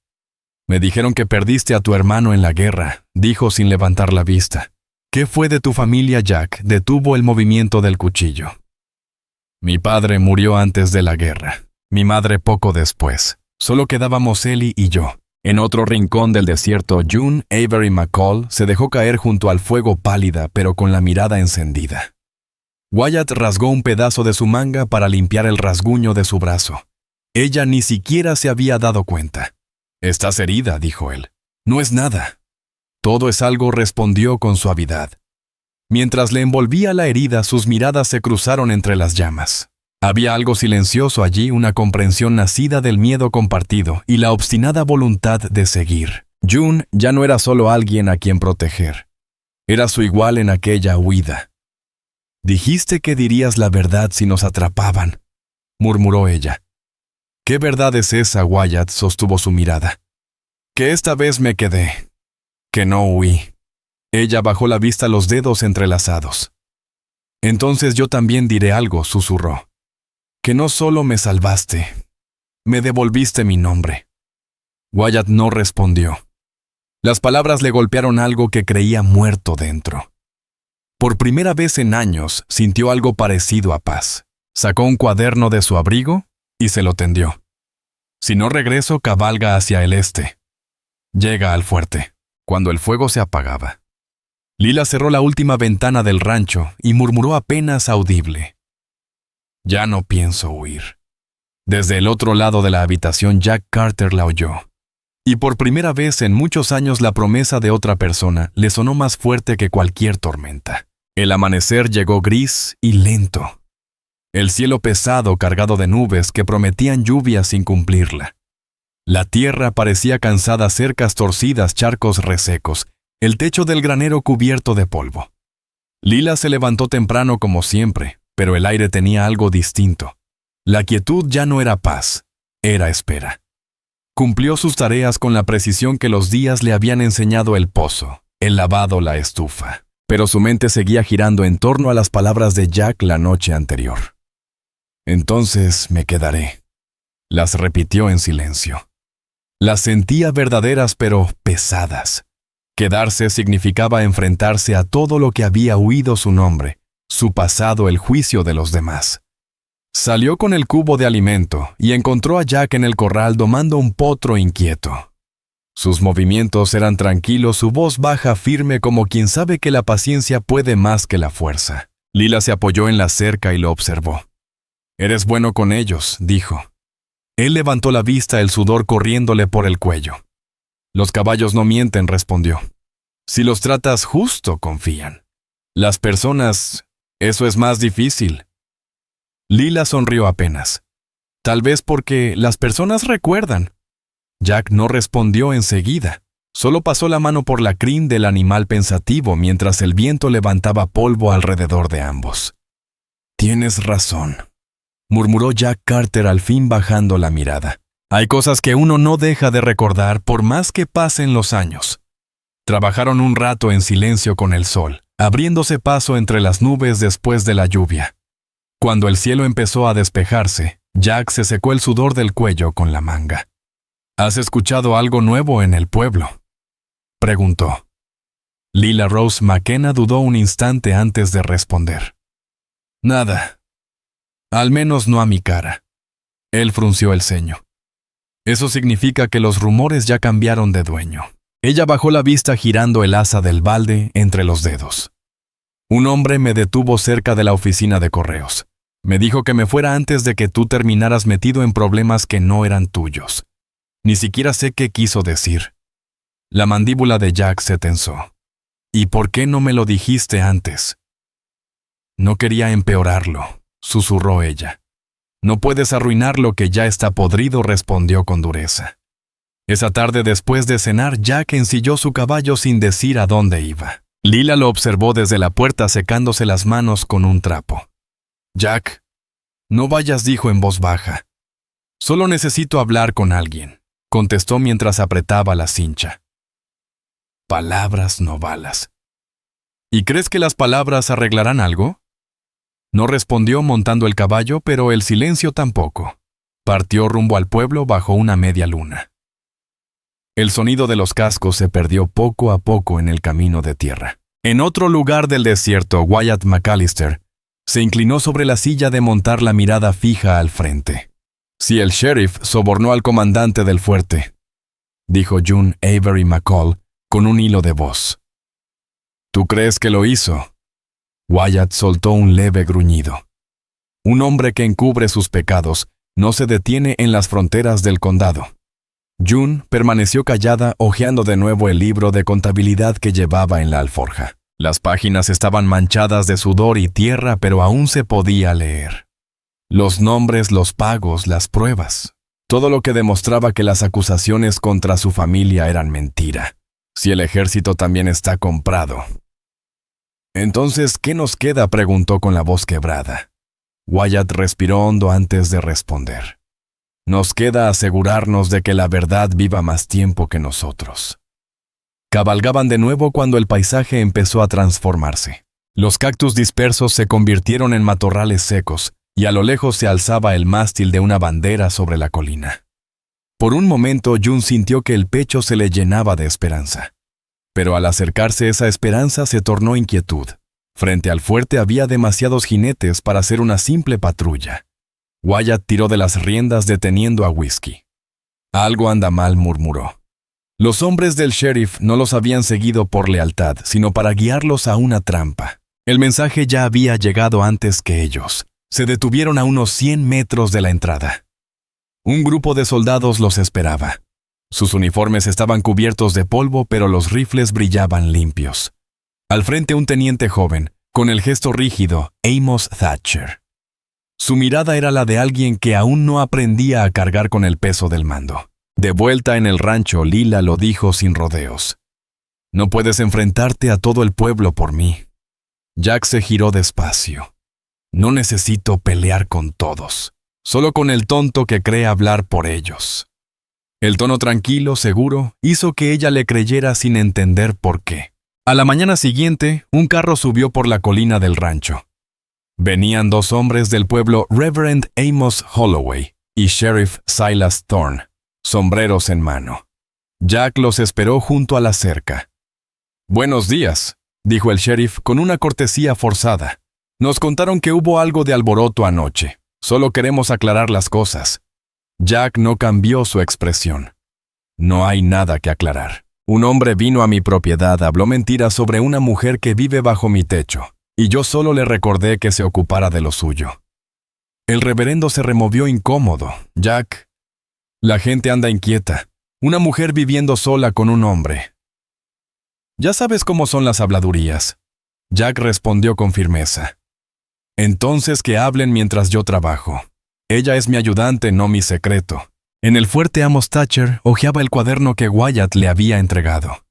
«Me dijeron que perdiste a tu hermano en la guerra», dijo sin levantar la vista. «¿Qué fue de tu familia, Jack?», detuvo el movimiento del cuchillo. «Mi padre murió antes de la guerra, mi madre poco después. Solo quedábamos Ellie y yo». En otro rincón del desierto, June Avery McCall se dejó caer junto al fuego, pálida, pero con la mirada encendida. Wyatt rasgó un pedazo de su manga para limpiar el rasguño de su brazo. Ella ni siquiera se había dado cuenta. «Estás herida», dijo él. No es nada. Todo es algo, respondió con suavidad. Mientras le envolvía la herida, sus miradas se cruzaron entre las llamas. Había algo silencioso allí, una comprensión nacida del miedo compartido y la obstinada voluntad de seguir. June ya no era solo alguien a quien proteger. Era su igual en aquella huida. «Dijiste que dirías la verdad si nos atrapaban», murmuró ella. «¿Qué verdad es esa?» Wyatt sostuvo su mirada. «Que esta vez me quedé. Que no huí». Ella bajó la vista, los dedos entrelazados. «Entonces yo también diré algo», susurró. «Que no solo me salvaste, me devolviste mi nombre». Wyatt no respondió. Las palabras le golpearon algo que creía muerto dentro. Por primera vez en años sintió algo parecido a paz. Sacó un cuaderno de su abrigo y se lo tendió. «Si no regreso, cabalga hacia el este. Llega al fuerte». Cuando el fuego se apagaba, Lila cerró la última ventana del rancho y murmuró apenas audible: «Ya no pienso huir». Desde el otro lado de la habitación, Jack Carter la oyó. Y por primera vez en muchos años la promesa de otra persona le sonó más fuerte que cualquier tormenta. El amanecer llegó gris y lento. El cielo pesado, cargado de nubes que prometían lluvia sin cumplirla. La tierra parecía cansada, cercas torcidas, charcos resecos, el techo del granero cubierto de polvo. Lila se levantó temprano como siempre, pero el aire tenía algo distinto. La quietud ya no era paz, era espera. Cumplió sus tareas con la precisión que los días le habían enseñado: el pozo, el lavado, la estufa. Pero su mente seguía girando en torno a las palabras de Jack la noche anterior. «Entonces me quedaré», las repitió en silencio. Las sentía verdaderas pero pesadas. Quedarse significaba enfrentarse a todo lo que había huido: su nombre, su pasado, el juicio de los demás. Salió con el cubo de alimento y encontró a Jack en el corral domando un potro inquieto. Sus movimientos eran tranquilos, su voz baja, firme, como quien sabe que la paciencia puede más que la fuerza. Lila se apoyó en la cerca y lo observó. «Eres bueno con ellos», dijo. Él levantó la vista, el sudor corriéndole por el cuello. «Los caballos no mienten», respondió. «Si los tratas justo, confían. Las personas, eso es más difícil». Lila sonrió apenas. «Tal vez porque las personas recuerdan». Jack no respondió enseguida. Solo pasó la mano por la crin del animal pensativo mientras el viento levantaba polvo alrededor de ambos. «Tienes razón», murmuró Jack Carter, al fin bajando la mirada. «Hay cosas que uno no deja de recordar por más que pasen los años». Trabajaron un rato en silencio con el sol, abriéndose paso entre las nubes después de la lluvia. Cuando el cielo empezó a despejarse, Jack se secó el sudor del cuello con la manga. «¿Has escuchado algo nuevo en el pueblo?», preguntó. Lila Rose McKenna dudó un instante antes de responder. «Nada. Al menos no a mi cara». Él frunció el ceño. «Eso significa que los rumores ya cambiaron de dueño». Ella bajó la vista girando el asa del balde entre los dedos. «Un hombre me detuvo cerca de la oficina de correos. Me dijo que me fuera antes de que tú terminaras metido en problemas que no eran tuyos. Ni siquiera sé qué quiso decir». La mandíbula de Jack se tensó. «¿Y por qué no me lo dijiste antes?». «No quería empeorarlo», susurró ella. «No puedes arruinar lo que ya está podrido», respondió con dureza. Esa tarde, después de cenar, Jack ensilló su caballo sin decir a dónde iba. Lila lo observó desde la puerta secándose las manos con un trapo. «Jack, no vayas», dijo en voz baja. «Solo necesito hablar con alguien», contestó mientras apretaba la cincha. Palabras, no balas. «¿Y crees que las palabras arreglarán algo?». No respondió montando el caballo, pero el silencio tampoco. Partió rumbo al pueblo bajo una media luna. El sonido de los cascos se perdió poco a poco en el camino de tierra. En otro lugar del desierto, Wyatt McAllister se inclinó sobre la silla de montar, la mirada fija al frente. «Si el sheriff sobornó al comandante del fuerte», dijo June Avery McCall con un hilo de voz. «¿Tú crees que lo hizo?». Wyatt soltó un leve gruñido. Un hombre que encubre sus pecados no se detiene en las fronteras del condado. June permaneció callada, hojeando de nuevo el libro de contabilidad que llevaba en la alforja. Las páginas estaban manchadas de sudor y tierra, pero aún se podía leer. Los nombres, los pagos, las pruebas. Todo lo que demostraba que las acusaciones contra su familia eran mentira. Si el ejército también está comprado. Entonces, ¿qué nos queda?, preguntó con la voz quebrada. Wyatt respiró hondo antes de responder. Nos queda asegurarnos de que la verdad viva más tiempo que nosotros. Cabalgaban de nuevo cuando el paisaje empezó a transformarse. Los cactus dispersos se convirtieron en matorrales secos, y a lo lejos se alzaba el mástil de una bandera sobre la colina. Por un momento, June sintió que el pecho se le llenaba de esperanza. Pero al acercarse esa esperanza se tornó inquietud. Frente al fuerte había demasiados jinetes para ser una simple patrulla. Wyatt tiró de las riendas deteniendo a Whiskey. Algo anda mal, murmuró. Los hombres del sheriff no los habían seguido por lealtad, sino para guiarlos a una trampa. El mensaje ya había llegado antes que ellos. Se detuvieron a unos 100 metros de la entrada. Un grupo de soldados los esperaba. Sus uniformes estaban cubiertos de polvo, pero los rifles brillaban limpios. Al frente un teniente joven, con el gesto rígido, Amos Thatcher. Su mirada era la de alguien que aún no aprendía a cargar con el peso del mando. De vuelta en el rancho, Lila lo dijo sin rodeos. No puedes enfrentarte a todo el pueblo por mí. Jack se giró despacio. No necesito pelear con todos, solo con el tonto que cree hablar por ellos. El tono tranquilo, seguro, hizo que ella le creyera sin entender por qué. A la mañana siguiente, un carro subió por la colina del rancho. Venían 2 hombres del pueblo, Reverend Amos Holloway y Sheriff Silas Thorne, sombreros en mano. Jack los esperó junto a la cerca. «Buenos días», dijo el sheriff con una cortesía forzada. «Nos contaron que hubo algo de alboroto anoche. Solo queremos aclarar las cosas». Jack no cambió su expresión. «No hay nada que aclarar. Un hombre vino a mi propiedad, habló mentiras sobre una mujer que vive bajo mi techo, y yo solo le recordé que se ocupara de lo suyo». El reverendo se removió incómodo. «Jack, la gente anda inquieta. Una mujer viviendo sola con un hombre». «Ya sabes cómo son las habladurías». Jack respondió con firmeza. «Entonces que hablen mientras yo trabajo. Ella es mi ayudante, no mi secreto». En el fuerte Amos Thatcher hojeaba el cuaderno que Wyatt le había entregado.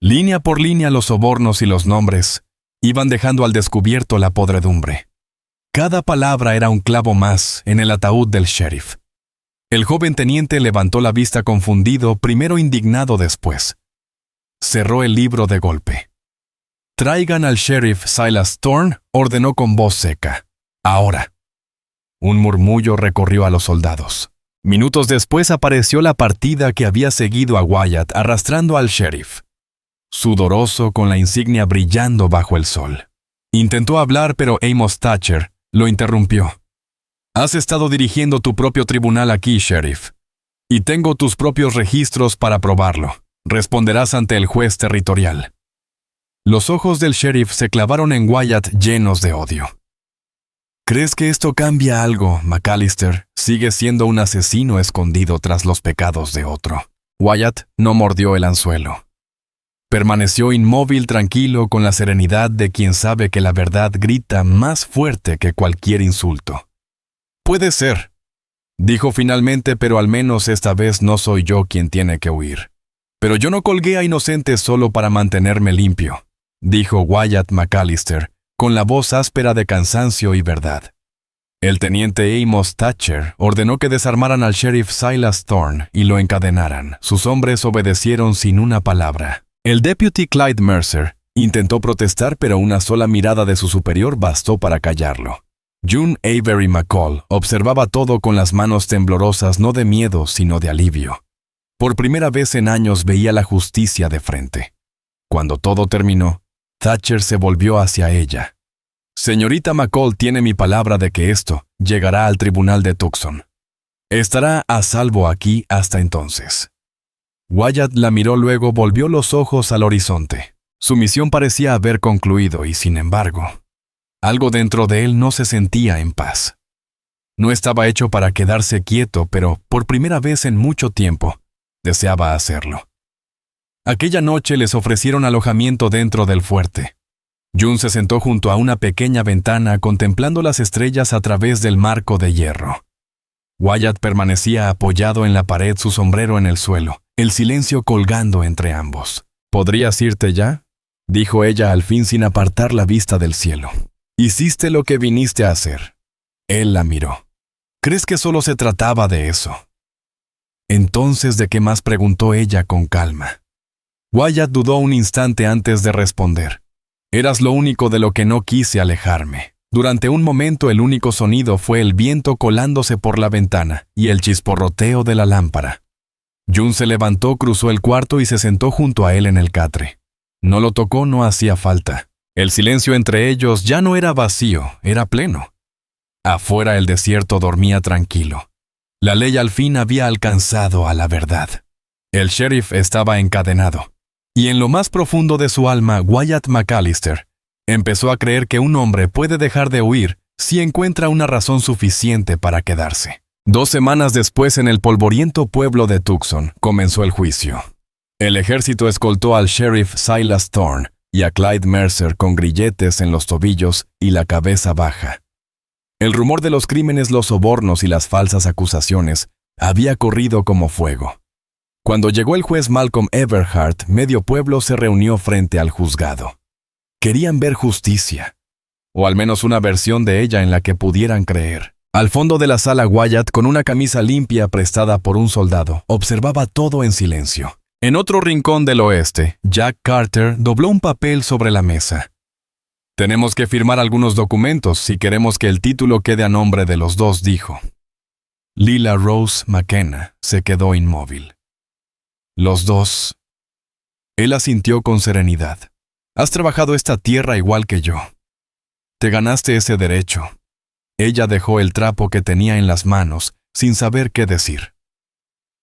Línea por línea los sobornos y los nombres iban dejando al descubierto la podredumbre. Cada palabra era un clavo más en el ataúd del sheriff. El joven teniente levantó la vista confundido, primero indignado después. Cerró el libro de golpe. «Traigan al sheriff Silas Thorne», ordenó con voz seca. «Ahora». Un murmullo recorrió a los soldados. Minutos después apareció la partida que había seguido a Wyatt arrastrando al sheriff. Sudoroso, con la insignia brillando bajo el sol. Intentó hablar, pero Amos Thatcher lo interrumpió. «Has estado dirigiendo tu propio tribunal aquí, sheriff. Y tengo tus propios registros para probarlo. Responderás ante el juez territorial». Los ojos del sheriff se clavaron en Wyatt llenos de odio. «¿Crees que esto cambia algo, McAllister? Sigue siendo un asesino escondido tras los pecados de otro». Wyatt no mordió el anzuelo. Permaneció inmóvil, tranquilo, con la serenidad de quien sabe que la verdad grita más fuerte que cualquier insulto. «Puede ser», dijo finalmente, «pero al menos esta vez no soy yo quien tiene que huir. Pero yo no colgué a inocentes solo para mantenerme limpio», dijo Wyatt McAllister, con la voz áspera de cansancio y verdad. El teniente Amos Thatcher ordenó que desarmaran al sheriff Silas Thorne y lo encadenaran. Sus hombres obedecieron sin una palabra. El deputy Clyde Mercer intentó protestar, pero una sola mirada de su superior bastó para callarlo. June Avery McCall observaba todo con las manos temblorosas, no de miedo, sino de alivio. Por primera vez en años veía la justicia de frente. Cuando todo terminó, Thatcher se volvió hacia ella. «Señorita McCall tiene mi palabra de que esto llegará al tribunal de Tucson. Estará a salvo aquí hasta entonces». Wyatt la miró, luego volvió los ojos al horizonte. Su misión parecía haber concluido y, sin embargo, algo dentro de él no se sentía en paz. No estaba hecho para quedarse quieto, pero por primera vez en mucho tiempo, Deseaba hacerlo. Aquella noche les ofrecieron alojamiento dentro del fuerte. June se sentó junto a una pequeña ventana contemplando las estrellas a través del marco de hierro. Wyatt permanecía apoyado en la pared, su sombrero en el suelo, el silencio colgando entre ambos. «¿Podrías irte ya?», dijo ella al fin sin apartar la vista del cielo. «Hiciste lo que viniste a hacer». Él la miró. «¿Crees que solo se trataba de eso?». «Entonces, ¿de qué más?», preguntó ella con calma. Wyatt dudó un instante antes de responder. «Eras lo único de lo que no quise alejarme». Durante un momento el único sonido fue el viento colándose por la ventana y el chisporroteo de la lámpara. June se levantó, cruzó el cuarto y se sentó junto a él en el catre. No lo tocó, no hacía falta. El silencio entre ellos ya no era vacío, era pleno. Afuera el desierto dormía tranquilo. La ley al fin había alcanzado a la verdad. El sheriff estaba encadenado. Y en lo más profundo de su alma, Wyatt McAllister empezó a creer que un hombre puede dejar de huir si encuentra una razón suficiente para quedarse. 2 semanas después, en el polvoriento pueblo de Tucson, comenzó el juicio. El ejército escoltó al sheriff Silas Thorne y a Clyde Mercer con grilletes en los tobillos y la cabeza baja. El rumor de los crímenes, los sobornos y las falsas acusaciones había corrido como fuego. Cuando llegó el juez Malcolm Everhart, medio pueblo se reunió frente al juzgado. Querían ver justicia, o al menos una versión de ella en la que pudieran creer. Al fondo de la sala, Wyatt, con una camisa limpia prestada por un soldado, observaba todo en silencio. En otro rincón del oeste, Jack Carter dobló un papel sobre la mesa. «Tenemos que firmar algunos documentos si queremos que el título quede a nombre de los dos», dijo. Lila Rose McKenna se quedó inmóvil. «Los dos». Él asintió con serenidad. «Has trabajado esta tierra igual que yo. Te ganaste ese derecho». Ella dejó el trapo que tenía en las manos, sin saber qué decir.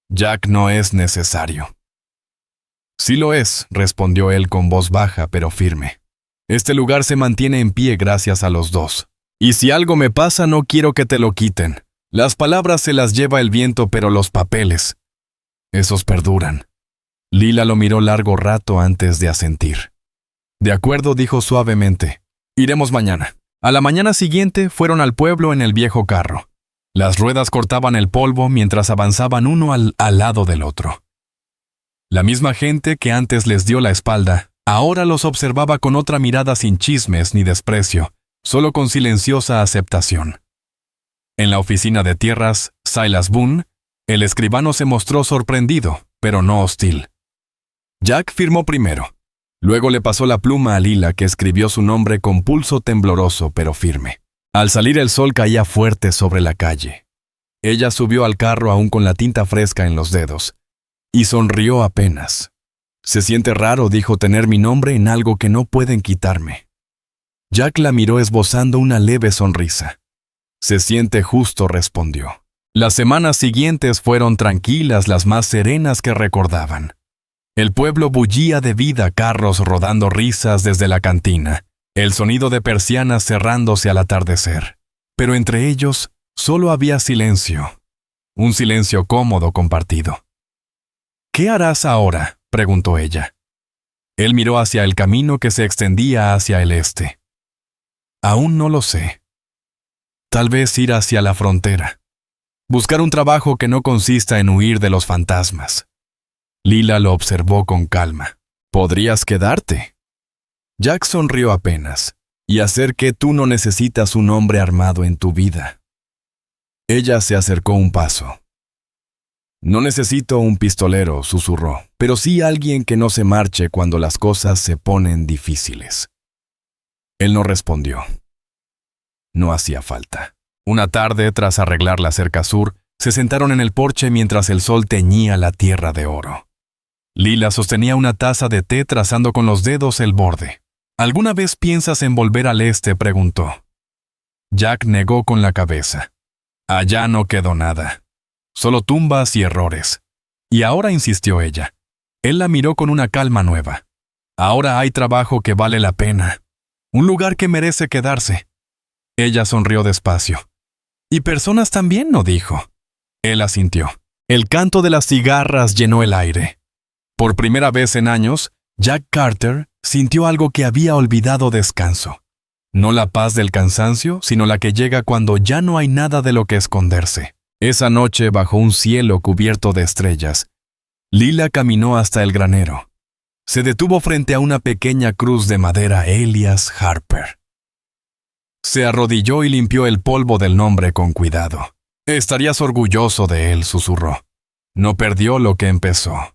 «Jack, no es necesario». «Sí lo es», respondió él con voz baja pero firme. «Este lugar se mantiene en pie gracias a los dos. Y si algo me pasa, no quiero que te lo quiten. Las palabras se las lleva el viento, pero los papeles, esos perduran». Lila lo miró largo rato antes de asentir. «De acuerdo», dijo suavemente. «Iremos mañana». A la mañana siguiente fueron al pueblo en el viejo carro. Las ruedas cortaban el polvo mientras avanzaban uno al lado del otro. La misma gente que antes les dio la espalda, ahora los observaba con otra mirada, sin chismes ni desprecio, solo con silenciosa aceptación. En la oficina de tierras, Silas Boone, el escribano se mostró sorprendido, pero no hostil. Jack firmó primero. Luego le pasó la pluma a Lila, que escribió su nombre con pulso tembloroso pero firme. Al salir el sol caía fuerte sobre la calle. Ella subió al carro aún con la tinta fresca en los dedos, y sonrió apenas. «Se siente raro», dijo, «tener mi nombre en algo que no pueden quitarme». Jack la miró esbozando una leve sonrisa. «Se siente justo», respondió. Las semanas siguientes fueron tranquilas, las más serenas que recordaban. El pueblo bullía de vida, carros rodando, risas desde la cantina, el sonido de persianas cerrándose al atardecer. Pero entre ellos solo había silencio, un silencio cómodo compartido. «¿Qué harás ahora?», preguntó ella. Él miró hacia el camino que se extendía hacia el este. «Aún no lo sé. Tal vez ir hacia la frontera. Buscar un trabajo que no consista en huir de los fantasmas». Lila lo observó con calma. «¿Podrías quedarte?». Jack sonrió apenas. «Y hacer que tú no necesitas un hombre armado en tu vida». Ella se acercó un paso. «No necesito un pistolero», susurró, «pero sí alguien que no se marche cuando las cosas se ponen difíciles». Él no respondió. No hacía falta. Una tarde, tras arreglar la cerca sur, se sentaron en el porche mientras el sol teñía la tierra de oro. Lila sostenía una taza de té trazando con los dedos el borde. «¿Alguna vez piensas en volver al este?», preguntó. Jack negó con la cabeza. «Allá no quedó nada. Solo tumbas y errores». «Y ahora», insistió ella. Él la miró con una calma nueva. «Ahora hay trabajo que vale la pena. Un lugar que merece quedarse». Ella sonrió despacio. «Y personas también», ¿no?, dijo. Él asintió. El canto de las cigarras llenó el aire. Por primera vez en años, Jack Carter sintió algo que había olvidado: descanso. No la paz del cansancio, sino la que llega cuando ya no hay nada de lo que esconderse. Esa noche, bajo un cielo cubierto de estrellas, Lila caminó hasta el granero. Se detuvo frente a una pequeña cruz de madera Elias Harper. Se arrodilló y limpió el polvo del nombre con cuidado. «Estarías orgulloso de él», susurró. No perdió lo que empezó.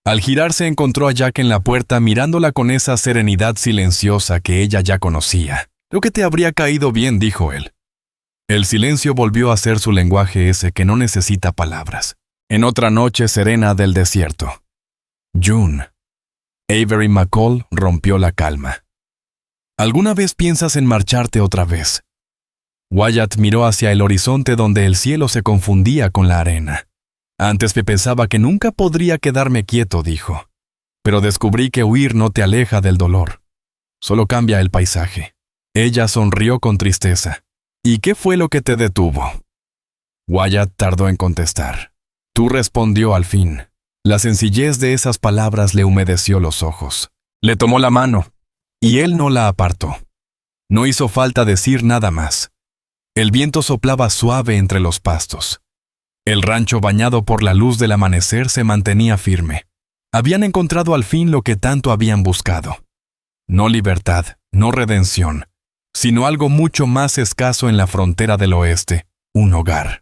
Al girarse encontró a Jack en la puerta mirándola con esa serenidad silenciosa que ella ya conocía. «Creo que te habría caído bien», dijo él. El silencio volvió a ser su lenguaje, ese que no necesita palabras. En otra noche serena del desierto. June. Avery McCall rompió la calma. «¿Alguna vez piensas en marcharte otra vez?» Wyatt miró hacia el horizonte donde el cielo se confundía con la arena. «Antes me pensaba que nunca podría quedarme quieto», dijo. «Pero descubrí que huir no te aleja del dolor. Solo cambia el paisaje». Ella sonrió con tristeza. «¿Y qué fue lo que te detuvo?» Wyatt tardó en contestar. «Tú», respondió al fin. La sencillez de esas palabras le humedeció los ojos. Le tomó la mano, y él no la apartó. No hizo falta decir nada más. El viento soplaba suave entre los pastos. El rancho, bañado por la luz del amanecer, se mantenía firme. Habían encontrado al fin lo que tanto habían buscado. No libertad, no redención, sino algo mucho más escaso en la frontera del oeste: un hogar.